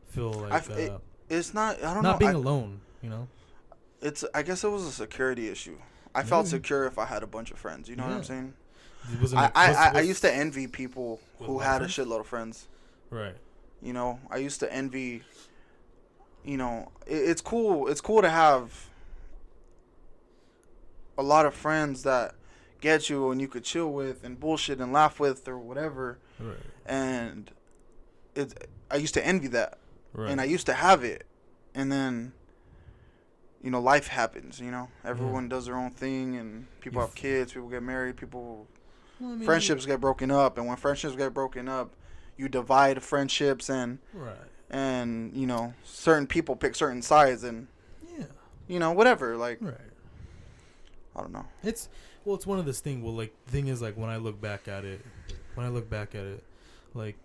feel like it's not. I don't know. Not being alone, you know. I guess it was a security issue. I felt secure if I had a bunch of friends. You know what I'm saying? I used to envy people who had a shitload of friends. Right. You know, I used to envy. You know, it's cool. It's cool to have a lot of friends that get you and you could chill with and bullshit and laugh with or whatever. Right. And I used to envy that. Right. And I used to have it. And then, you know, life happens, you know. Everyone does their own thing, and people have kids, people get married, friendships get broken up, and when friendships get broken up, you divide friendships, and you know, certain people pick certain sides, and you know, whatever, like, I don't know. It's one of this thing. Well, like, the thing is, like, when I look back at it, like,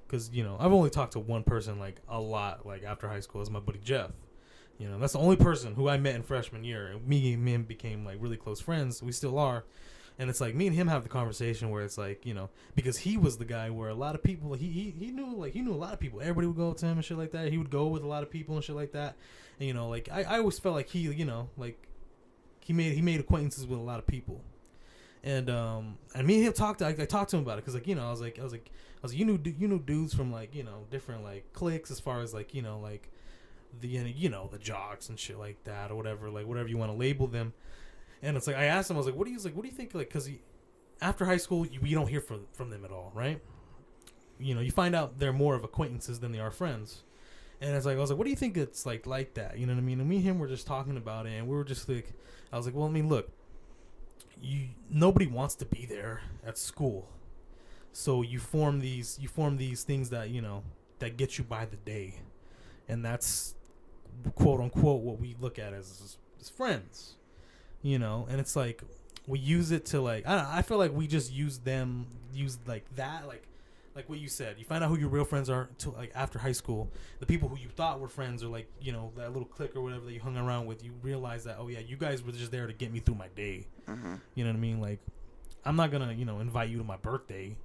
because, you know, I've only talked to one person, like, a lot, like, after high school, is my buddy Jeff. You know, that's the only person who I met in freshman year, and me and him became, like, really close friends. We still are. And it's like, me and him have the conversation where it's like, you know, because he was the guy where a lot of people, he knew a lot of people. Everybody would go to him and shit like that. He would go with a lot of people and shit like that. And, you know, like, I always felt like he, you know, like, he made acquaintances with a lot of people. And me and him talked. I talked to him about it, because, like, you know, I was like, you knew dudes from, like, you know, different, like, cliques, as far as, like, you know, like, the, you know, the jocks and shit like that, or whatever, like, whatever you want to label them. And it's like, I asked him, I was like, what do you think, like, because after high school, you don't hear from them at all, right? You know, you find out they're more of acquaintances than they are friends. And it's like, I was like, what do you think it's like that? You know what I mean? And me and him were just talking about it, and we were just like, I was like, well, I mean, look, nobody wants to be there at school, so you form these things that, you know, that get you by the day, and that's, quote unquote, what we look at as friends, you know. And it's like, we use it to, like, I don't know, I feel like we just use like that, like what you said, you find out who your real friends are to, like, after high school. The people who you thought were friends, or, like, you know, that little clique or whatever that you hung around with, you realize that, oh yeah, you guys were just there to get me through my day. Mm-hmm. You know what I mean? Like, I'm not gonna, you know, invite you to my birthday.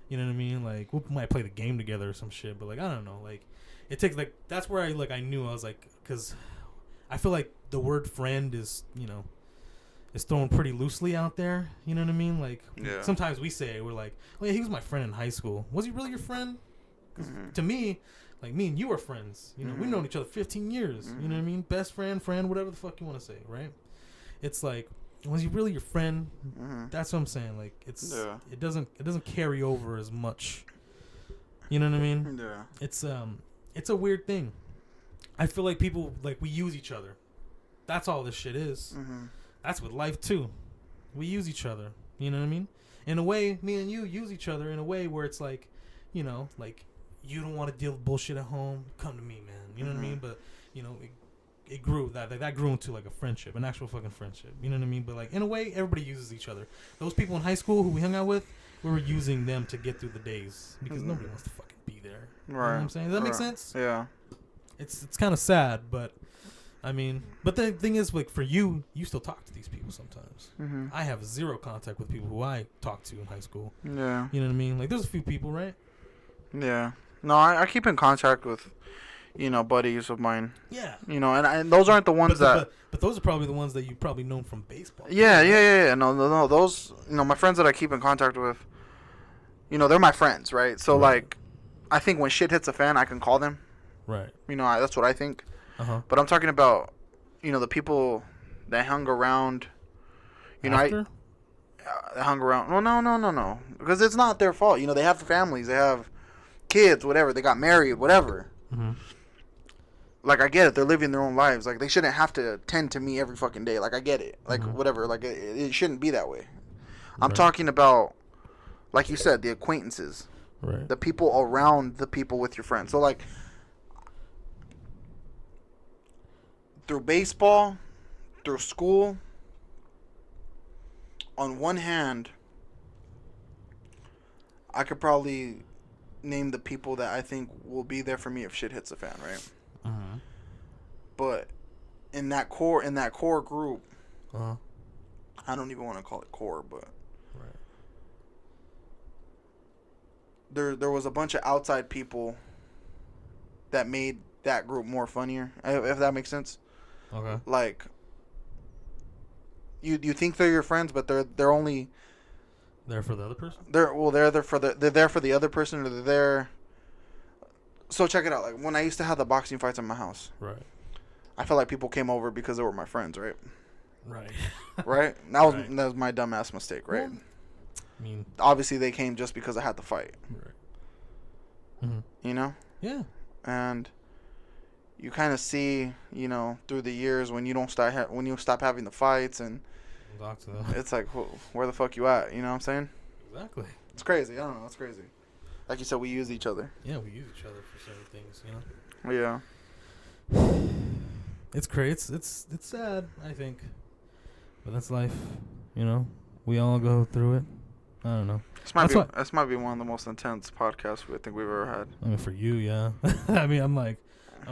You know what I mean? Like, we might play the game together or some shit, but, like, I don't know, like, it takes, like, that's where I knew, I was like, because I feel like the word friend is, you know, is thrown pretty loosely out there. You know what I mean? Like, sometimes we say, we're like, oh yeah, he was my friend in high school. Was he really your friend? Because to me, like, me and you are friends. You know, we've known each other 15 years. You know what I mean? Best friend, whatever the fuck you want to say, right? It's like, was he really your friend? That's what I'm saying. Like, it doesn't carry over as much You know what I mean? Yeah. It's a weird thing. I feel like people, like, we use each other. That's all this shit is. Mm-hmm. That's with life, too. We use each other. You know what I mean? In a way, me and you use each other in a way where it's like, you know, like, you don't want to deal with bullshit at home, come to me, man. You know what I mean? But, you know, it grew. That grew into, like, a friendship, an actual fucking friendship. You know what I mean? But, like, in a way, everybody uses each other. Those people in high school who we hung out with, we were using them to get through the days because nobody wants to fucking be there. Right. You know what I'm saying? Does that make sense? Yeah. It's kind of sad, but I mean, but the thing is, like, for you still talk to these people sometimes. Mm-hmm. I have zero contact with people who I talked to in high school. Yeah. You know what I mean? Like, there's a few people, right? Yeah. No, I keep in contact with, you know, buddies of mine. Yeah. You know, and those aren't the ones but those are probably the ones that you've probably known from baseball. Yeah. No, those, you know, my friends that I keep in contact with, you know, they're my friends, right? So, like, I think when shit hits a fan, I can call them. Right. You know, that's what I think. Uh-huh. But I'm talking about, you know, the people that hung around. You know, they hung around. Well, no. Because it's not their fault. You know, they have families. They have kids, whatever. They got married, whatever. Mm-hmm. Like, I get it. They're living their own lives. Like, they shouldn't have to tend to me every fucking day. Like, I get it. Like, whatever. Like, it shouldn't be that way. I'm talking about, like you said, the acquaintances. Right. The people around the people with your friends. So, like, through baseball, through school, on one hand, I could probably name the people that I think will be there for me if shit hits the fan, right? Uh-huh. But in that core group, I don't even want to call it core, but there was a bunch of outside people that made that group more funnier, if that makes sense. Okay. Like, you think they're your friends, but they're only there for the other person. They're there for the other person, or they're there. So check it out. Like, when I used to have the boxing fights in my house, right? I felt like people came over because they were my friends, right? Right. Right. That was my dumbass mistake, right? Well, I mean, obviously they came just because I had to fight. Right. Mm-hmm. You know. Yeah. And you kind of see, you know, through the years when you stop having the fights, and it's like, where the fuck you at? You know what I'm saying? Exactly. It's crazy. I don't know. It's crazy. Like you said, we use each other. Yeah, we use each other for certain things, you know. Yeah. It's crazy. It's sad, I think, but that's life. You know, we all go through it. I don't know. This might be one of the most intense podcasts I think we've ever had. I mean, for you, yeah. I mean, I'm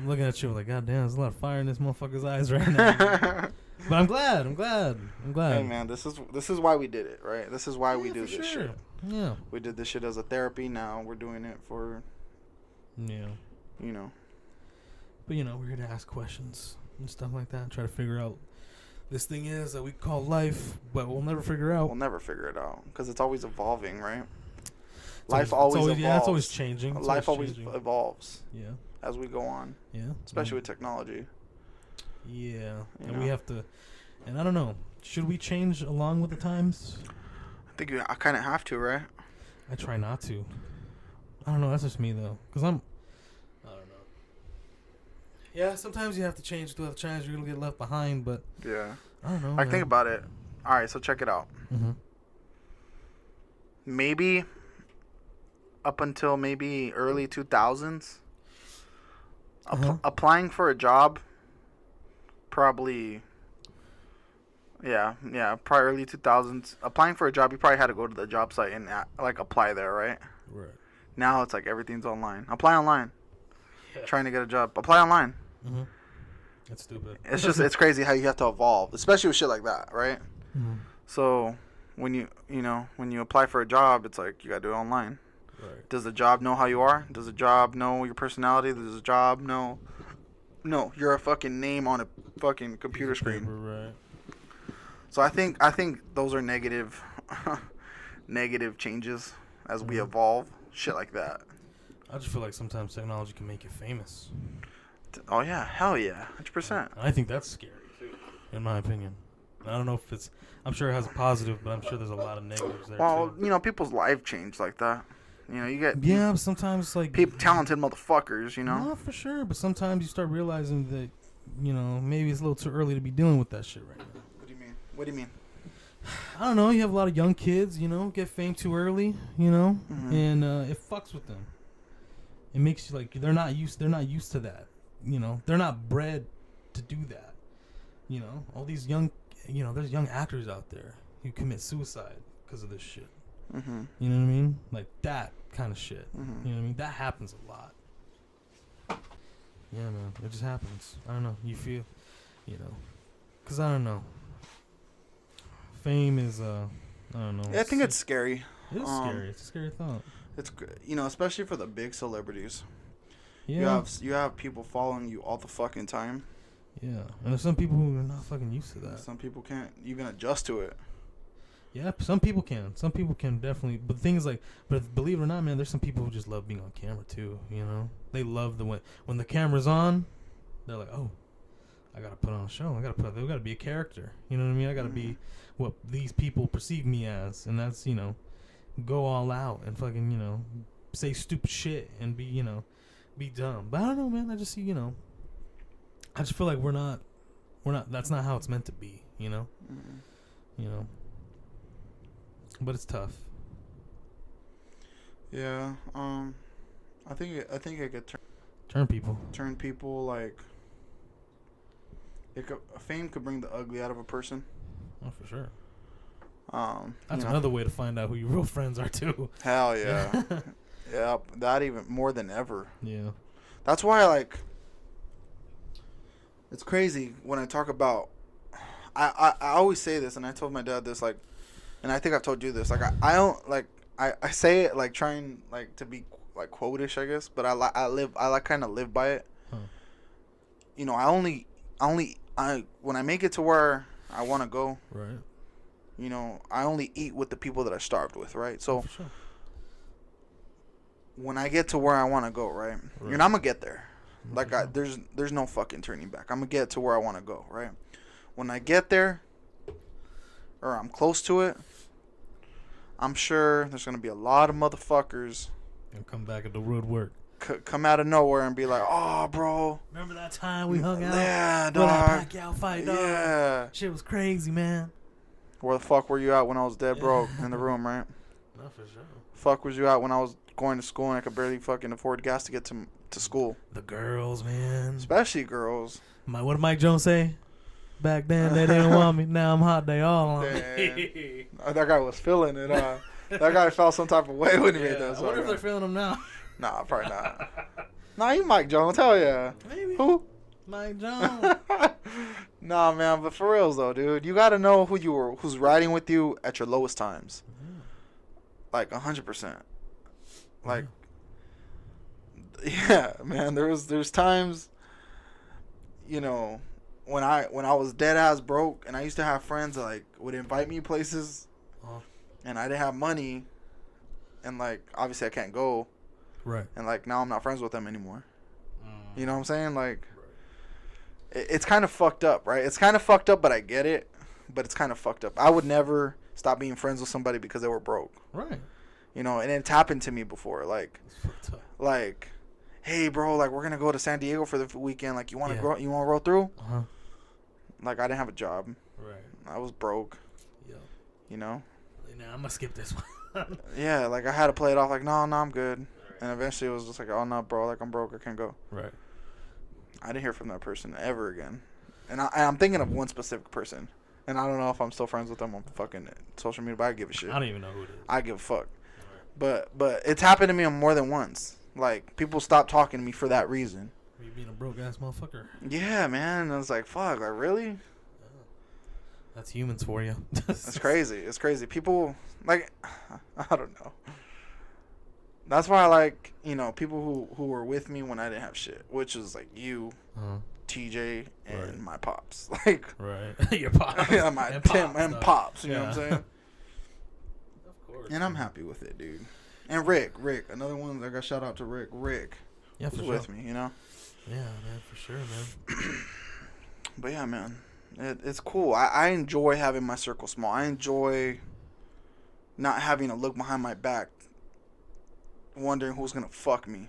looking at you like, God damn, there's a lot of fire in this motherfucker's eyes right now. But I'm glad. Hey, man, this is why we did it, right? This is why we do this shit. Yeah. We did this shit as a therapy. Now we're doing it for. Yeah. You know. But, you know, we're here to ask questions and stuff like that. Try to figure out this thing is that we call life, but we'll never figure it out. We'll never figure it out because it's always evolving, right? Life always evolves. Yeah, it's always changing. Life always evolves. Yeah. As we go on. Yeah. Especially with technology. Yeah. And we have to, and I don't know, should we change along with the times? I think I kind of have to, right? I try not to. I don't know. That's just me, though. Because I don't know. Yeah, sometimes you have to change to have chance you're going to get left behind, but. Yeah. I don't know. Like, think about it. All right, so check it out. Mm-hmm. Maybe up until maybe early 2000s, applying for a job, probably. Yeah, probably early 2000s. Applying for a job, you probably had to go to the job site and like apply there, right? Right. Now it's like everything's online. Apply online. Yeah. Trying to get a job. Apply online. Mm-hmm. That's stupid. It's crazy how you have to evolve, especially with shit like that, right? Mm-hmm. So when you apply for a job, it's like you gotta do it online. Right. Does the job know how you are? Does the job know your personality? Does the job know? No, you're a fucking name on a fucking computer screen. Right. So I think those are negative changes as we evolve, shit like that. I just feel like sometimes technology can make you famous. Oh yeah, hell yeah, 100%. I think that's scary too, in my opinion. I don't know if I'm sure it has a positive, but I'm sure there's a lot of negatives there. Well, too. People's life changed like that. You know, you get but sometimes like talented motherfuckers. You know, no, for sure. But sometimes you start realizing that, you know, maybe it's a little too early to be dealing with that shit right now. What do you mean? What do you mean? I don't know. You have a lot of young kids, you know, get fame too early, you know, and it fucks with them. It makes you like they're not used to that, you know. They're not bred to do that, you know. All these young, you know, there's young actors out there who commit suicide because of this shit. Mm-hmm. You know what I mean? Like that kind of shit. Mm-hmm. You know what I mean? That happens a lot. Yeah, man. It just happens. I don't know. You feel, you know, because I don't know. Fame is, I don't know. Yeah, I think it's scary. It is scary. It's a scary thought. It's, you know, especially for the big celebrities. Yeah. You have people following you all the fucking time. Yeah, and there's some people who are not fucking used to that. Some people can't even adjust to it. Yeah, some people can. Some people can definitely. But things like, but believe it or not, man, there's some people who just love being on camera too. You know, they love when the camera's on. They're like, oh, I gotta put on a show. There gotta be a character. You know what I mean? I gotta be what these people perceive me as, and that's, you know, go all out and fucking, you know, say stupid shit and be, you know, be dumb. But I don't know, man. I just see, you know, I just feel like we're not. That's not how it's meant to be. You know, you know. But it's tough. Yeah, I think it could turn people like fame could bring the ugly out of a person. Oh, for sure. you That's know, another way to find out who your real friends are too. Hell yeah, yeah, that even more than ever. Yeah, that's why like it's crazy when I talk about. I always say this, and I told my dad this, like. And I think I've told you this. Like I don't like I say it like trying like to be like quotish, I guess. But I kind of live by it. Huh. You know, I only when I make it to where I want to go. Right. You know, I only eat with the people that I starved with. Right. So. For sure. When I get to where I want to go, right? And I'm gonna get there. Like there's no fucking turning back. I'm gonna get to where I want to go, right? When I get there, or I'm close to it, I'm sure there's going to be a lot of motherfuckers. And come back at the woodwork. Come out of nowhere and be like, oh, bro. Remember that time we hung out? Yeah, dog. With that Pacquiao fight, dog? Yeah. Shit was crazy, man. Where the fuck were you at when I was dead broke in the room, right? No, for sure. Fuck was you at when I was going to school and I could barely fucking afford gas to get to school? The girls, man. Especially girls. What did Mike Jones say? Back then, they didn't want me. Now I'm hot. They all want me. That guy was feeling it. That guy felt some type of way when he made that song. I wonder if they're feeling him now. Nah, probably not. Nah, you Mike Jones. Hell yeah. Maybe. Who? Mike Jones. Nah, man. But for reals, though, dude. You got to know who's riding with you at your lowest times. Like, 100%. Like, yeah, man. There's times, you know, when I was dead ass broke, and I used to have friends that like would invite me places, and I didn't have money, and like obviously I can't go, right? And like now I'm not friends with them anymore. You know what I'm saying? Like, it's kind of fucked up, right? It's kind of fucked up, but I get it. But it's kind of fucked up. I would never stop being friends with somebody because they were broke, right? You know, and it's happened to me before, like. Hey, bro, like, we're going to go to San Diego for the weekend. Like, you want to roll through? Uh-huh. Like, I didn't have a job. Right. I was broke. Yeah. You know? Nah, I'm going to skip this one. Yeah, like, I had to play it off like, no, I'm good. Right. And eventually it was just like, oh, no, bro, like, I'm broke. I can't go. Right. I didn't hear from that person ever again. And I'm thinking of one specific person. And I don't know if I'm still friends with them on fucking social media, but I give a shit. I don't even know who it is. I give a fuck. Right. But it's happened to me more than once. Like, people stopped talking to me for that reason. You being a broke-ass motherfucker. Yeah, man. I was like, fuck, like, really? Yeah. That's humans for you. It's crazy. It's crazy. People, like, I don't know. That's why I like, you know, people who were with me when I didn't have shit, which is, like, you, TJ, and my pops. Like, right. Your pops. Yeah, my and Tim pops, and pops, you know what I'm saying? Of course. And I'm happy with it, dude. And Rick, another one. I got shout out to Rick. Yeah, for sure. With me, you know. Yeah, man, for sure, man. But yeah, man, it's cool. I enjoy having my circle small. I enjoy not having to look behind my back wondering who's gonna fuck me.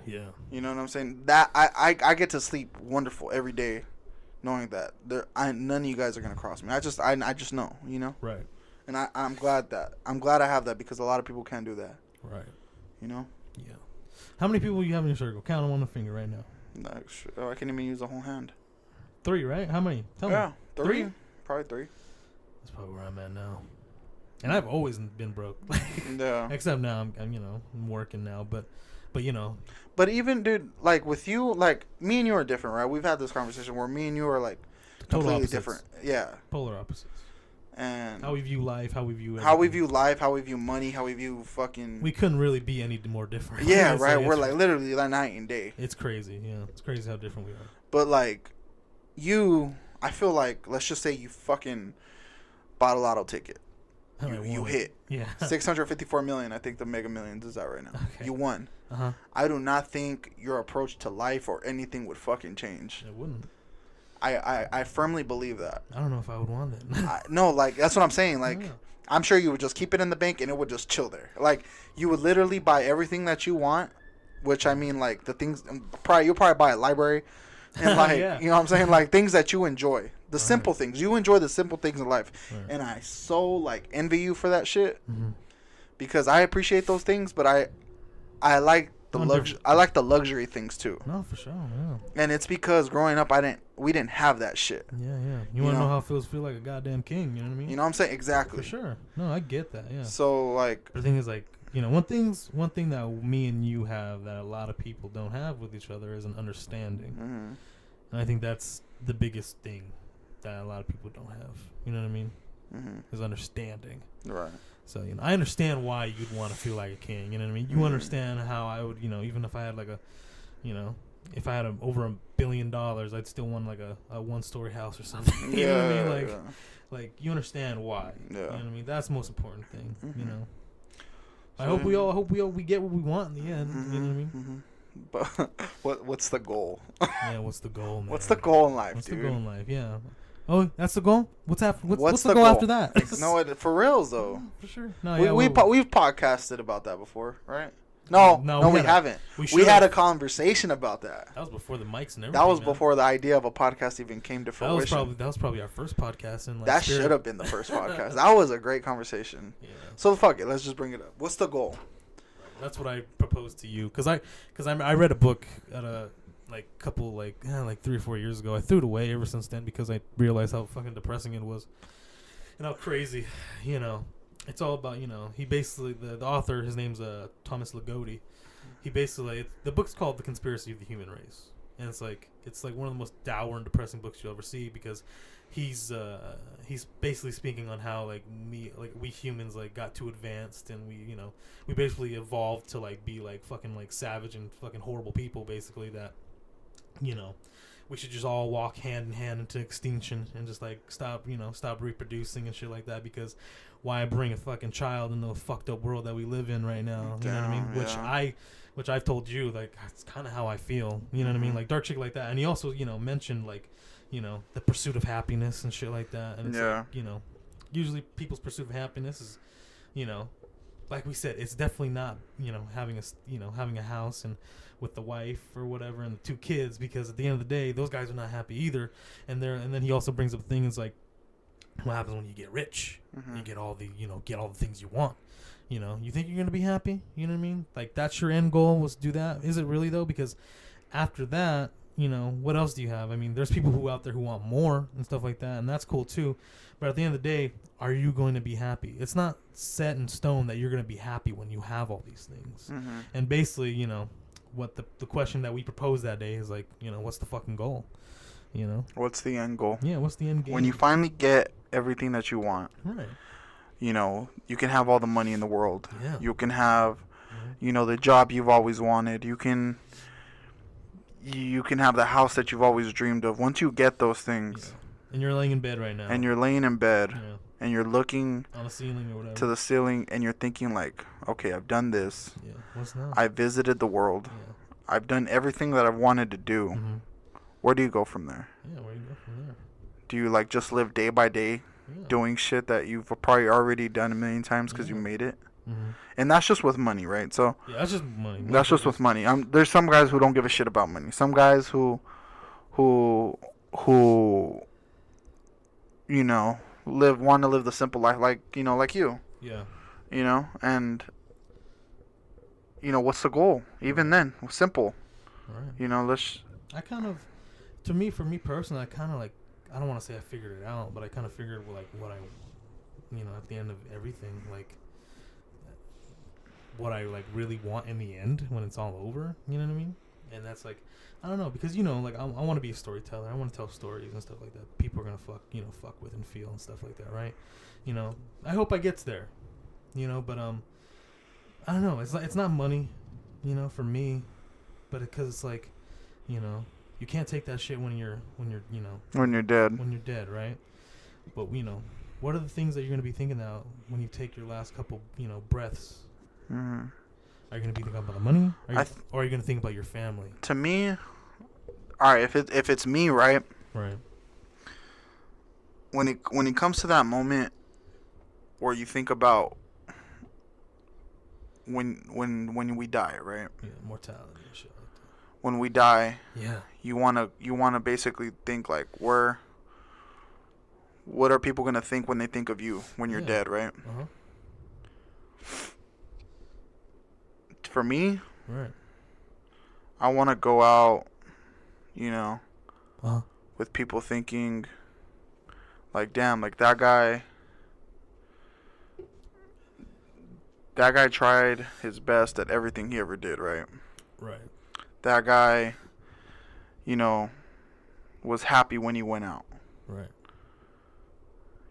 Yeah. You know what I'm saying? That I get to sleep wonderful every day, knowing that none of you guys are gonna cross me. I just know, you know. Right. And I'm glad I have that, because a lot of people can't do that. Right. You know. Yeah. How many people you have in your circle? Count them on the finger right now. I can't even use a whole hand. 3, right? How many? Tell me. 3. Probably 3. That's probably where I'm at now. And I've always been broke. Yeah. Except now I'm working now, but you know. But even, dude, like with you, like me and you are different, right? We've had this conversation where me and you are like completely different. Yeah. Polar opposites. And how we view life, how we view everything. How we view life, how we view money, how we view fucking. We couldn't really be any more different. Yeah, right. We're like literally like night and day. It's crazy. Yeah, it's crazy how different we are. But like, I feel like, let's just say you fucking bought a lotto ticket. You hit. Yeah. 654 million. I think the Mega Millions is out right now. Okay. You won. I do not think your approach to life or anything would fucking change. It wouldn't. I firmly believe that. I don't know if I would want it. No, like, that's what I'm saying. Like, I'm sure you would just keep it in the bank and it would just chill there. Like, you would literally buy everything that you want, which I mean, like, the things, you'll probably buy a library and, like, yeah. You know what I'm saying? Like, things that you enjoy. The simple things. You enjoy the simple things in life. Right. And I so, like, envy you for that shit. Mm-hmm. Because I appreciate those things, but I like the luxury things too. No, for sure, yeah. And it's because growing up we didn't have that shit. Yeah. You wanna know how it feels to feel like a goddamn king, you know what I mean? You know what I'm saying? Exactly. For sure. No, I get that, yeah. So like, the thing is, like, you know, one thing that me and you have that a lot of people don't have with each other is an understanding. Mm-hmm. And I think that's the biggest thing that a lot of people don't have. You know what I mean? Mm-hmm. Is understanding. Right. So, you know, I understand why you'd want to feel like a king. You know what I mean? You understand how I would, you know, even if I had like if I had over $1 billion, I'd still want like a 1-story house or something. You know what I mean? Like you understand why. Yeah. You know what I mean? That's the most important thing. Mm-hmm. You know. So I hope we get what we want in the end. Mm-hmm. You know what I mean? Mm-hmm. But what's the goal? Yeah, what's the goal, man? What's the goal in life, what's dude? What's the goal in life? Yeah. Oh, that's the goal? What's the goal after that? No, for reals though. For sure. No, we've podcasted about that before, right? No, we haven't. We had a conversation about that. That was before the mics and everything. That was before the idea of a podcast even came to fruition. That was probably our first podcast. That should have been the first podcast. That was a great conversation. Yeah. So fuck it, let's just bring it up. What's the goal? That's what I proposed to you, because I read a book at a couple 3 or 4 years ago. I threw it away ever since then because I realized how fucking depressing it was and how crazy, you know. It's all about, you know, he basically, the author, his name's Thomas Ligotti. He basically, the book's called The Conspiracy of the Human Race. And it's like one of the most dour and depressing books you'll ever see, because he's basically speaking on how we humans got too advanced, and we basically evolved to be fucking savage and fucking horrible people, basically, that, you know, we should just all walk hand in hand into extinction and just stop reproducing and shit like that, because why bring a fucking child into the fucked up world that we live in right now? You know what I mean? Yeah. Which I've told you, it's kind of how I feel. You know what I mean? Dark shit like that. And he also, mentioned the pursuit of happiness and shit like that. And it's usually people's pursuit of happiness is, like we said, it's definitely not, having a house and with the wife or whatever and the 2 kids, because at the end of the day, those guys are not happy either. And then he also brings up things like, what happens when you get rich? Mm-hmm. You get all the things you want. You think you're gonna be happy? You know what I mean? That's your end goal, was to do that. Is it really though? Because after that, what else do you have? I mean, there's people who out there who want more and stuff like that, and that's cool too. But at the end of the day, are you going to be happy? It's not set in stone that you're going to be happy when you have all these things. Mm-hmm. And basically, what the question that we proposed that day is what's the fucking goal? What's the end goal? Yeah, what's the end game? When you finally get everything that you want, right? You can have all the money in the world. Yeah. You can have, the job you've always wanted. You can have the house that you've always dreamed of. Once you get those things, and you're laying in bed right now, and you're laying in bed, and you're looking on the ceiling or whatever, to the ceiling, and you're thinking okay, I've done this. Yeah. What's now? I visited the world. Yeah. I've done everything that I've wanted to do. Mm-hmm. Where do you go from there? Yeah, where do you go from there? Do you just live day by day, doing shit that you've probably already done a million times because you made it? And that's just with money, right? So yeah, that's just money. That's just with money. There's some guys who don't give a shit about money. Some guys who you know want to live the simple life, like like you. Yeah. And what's the goal? Even then, simple. Right. Let's. For me personally, I kind of like. I don't want to say I figured it out, but I kind of figured like what I, at the end of everything, like what I like really want in the end when it's all over. You know what I mean? And that's like, I don't know, because like I want to be a storyteller. I want to tell stories and stuff like that. People are gonna fuck with and feel and stuff like that, right? I hope I gets there. But I don't know. It's not money, for me, but because it's like, you can't take that shit when you're when you're dead. When you're dead, right? But what are the things that you're gonna be thinking about when you take your last couple breaths? Mm-hmm. Are you gonna be thinking about the money, or are you gonna think about your family? To me, all right. If it's me, right? Right. When it comes to that moment where you think about when we die, right? Yeah, mortality and shit like that. When we die, yeah, you wanna basically think like, what are people gonna think when they think of you when you're dead, right? Uh-huh. For me, right, I want to go out, uh-huh. with people thinking, like, damn, like that guy tried his best at everything he ever did, right? Right. That guy, was happy when he went out. Right.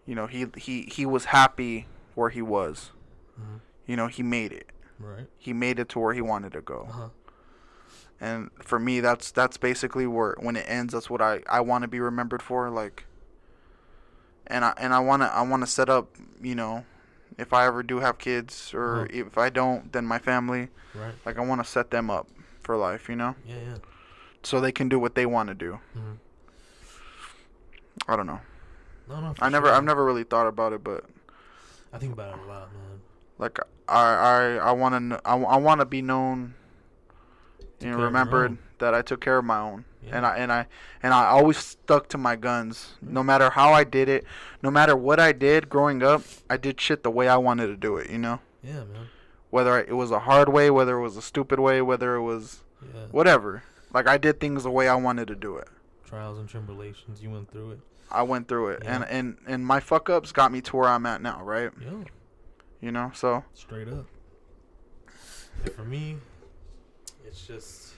He was happy where he was. Mm-hmm. He made it. Right. He made it to where he wanted to go. Uh-huh. And for me, that's basically when it ends. That's what I want to be remembered for. Like, and I want to set up, if I ever do have kids, or if I don't, then my family. Right. Like, I want to set them up for life, Yeah. So they can do what they want to do. Mm-hmm. I don't know. No. I've never really thought about it, but I think about it a lot, man. Like, I want to be known, remembered that I took care of my own. Yeah. And I always stuck to my guns. No matter how I did it, no matter what I did growing up, I did shit the way I wanted to do it, Yeah, man. Whether it was a hard way, whether it was a stupid way, whether it was whatever. Like, I did things the way I wanted to do it. Trials and tribulations, you went through it. I went through it. Yeah. And my fuck ups got me to where I'm at now, right? Yeah. So. Straight up. And for me, it's just,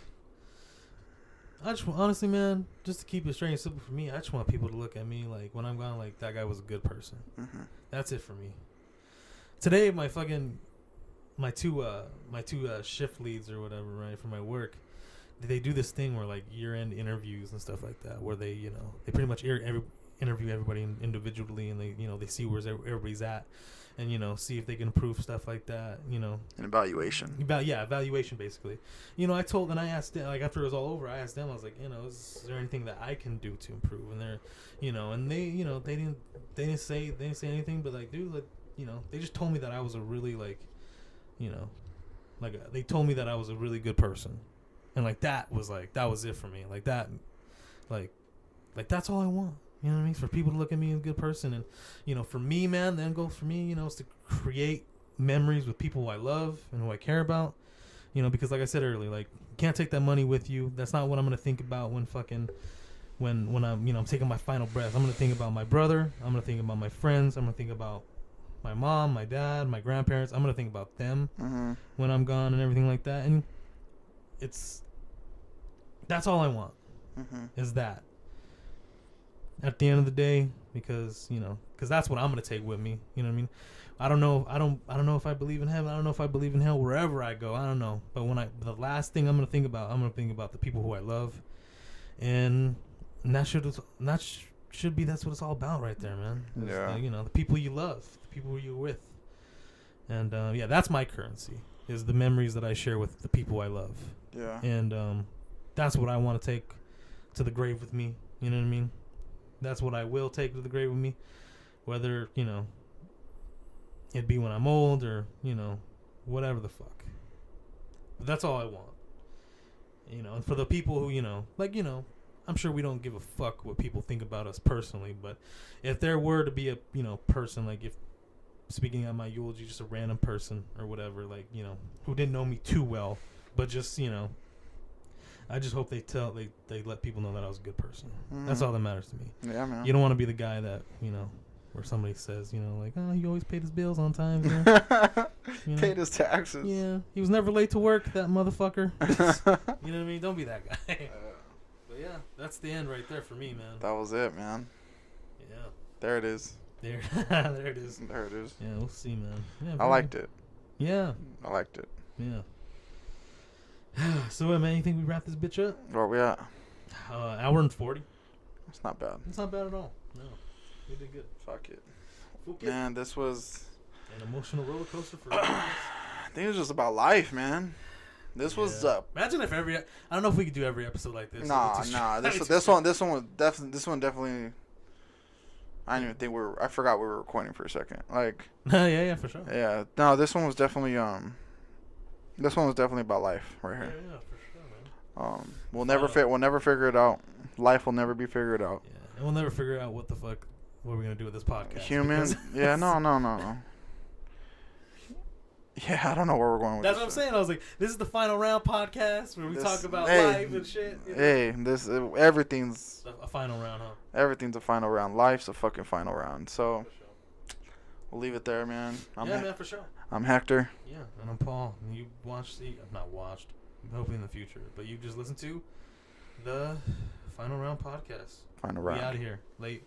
honestly, man, just to keep it straight and simple for me, I just want people to look at me like, when I'm gone, like, that guy was a good person. Mm-hmm. That's it for me. Today, my two shift leads or whatever, right, for my work, they do this thing where, like, year-end interviews and stuff like that, where they, they pretty much interview everybody individually, and they, they see where everybody's at, and, see if they can improve stuff like that, An evaluation. Evaluation, basically. I asked them, like, after it was all over, I asked them, I was like, is there anything that I can do to improve? And they're, and they, they didn't say anything, but, like, dude, like, they just told me that I was a really, like, they told me that I was a really good person. And, like, that was it for me. Like, that, like, that's all I want. You know what I mean? For people to look at me as a good person. And, for me, man, the end goal for me, is to create memories with people who I love and who I care about. Because like I said earlier, like, you can't take that money with you. That's not what I'm going to think about when I'm, I'm taking my final breath. I'm going to think about my brother. I'm going to think about my friends. I'm going to think about my mom, my dad, my grandparents. I'm going to think about them when I'm gone and everything like that. And that's all I want is that. At the end of the day, because that's what I'm gonna take with me. You know what I mean? I don't know if I believe in heaven. I don't know if I believe in hell. Wherever I go, I don't know. But the last thing I'm gonna think about the people who I love, and that's what it's all about right there, man. Yeah. The people you love, the people you're with, and that's my currency. Is the memories that I share with the people I love. Yeah. And that's what I want to take to the grave with me. You know what I mean? That's what I will take to the grave with me. Whether, it'd be when I'm old or, whatever the fuck. But that's all I want. You know, and for the people who, you know, like, you know, I'm sure we don't give a fuck what people think about us personally, but if there were to be a, you know, person, like if, speaking at my eulogy, just a random person or whatever, like, you know, who didn't know me too well, but just, you know, I just hope they let people know that I was a good person. That's all that matters to me. Yeah, man. You don't want to be the guy that, you know, where somebody says, you know, like, oh, he always paid his bills on time. You know? You know? Paid his taxes. Yeah, he was never late to work, that motherfucker. You know what I mean? Don't be that guy. But yeah, that's the end right there for me, man. That was it, man. Yeah. There it is. There it is. There it is. Yeah, we'll see, man. Yeah, I liked it. Yeah. I liked it. Yeah. So, man, you think we wrap this bitch up? Where we at? Hour and 40. It's not bad. It's not bad at all. No. We did good. Fuck it. Okay. Man, this was an emotional roller coaster for I think it was just about life, man. This was imagine if I don't know if we could do every episode like this. Nah. This one definitely. I didn't even think I forgot we were recording for a second. Like. yeah, for sure. Yeah, no, this one was definitely about life right here. Yeah, for sure, man. We'll never figure it out. Life will never be figured out. Yeah, and we'll never figure out what we're gonna do with this podcast. Human. Yeah, no. Yeah, I don't know where we're going with That's this. what I'm saying. I was like, this is the Final Round podcast where we talk about life and shit. You know? Hey, everything's a final round, huh? Everything's a final round. Life's a fucking final round. So we'll leave it there, man. Man, for sure. I'm Hector. Yeah, and I'm Paul. And you not watched, hopefully in the future, but you just listened to the Final Round podcast. Final round. We out of here. Late.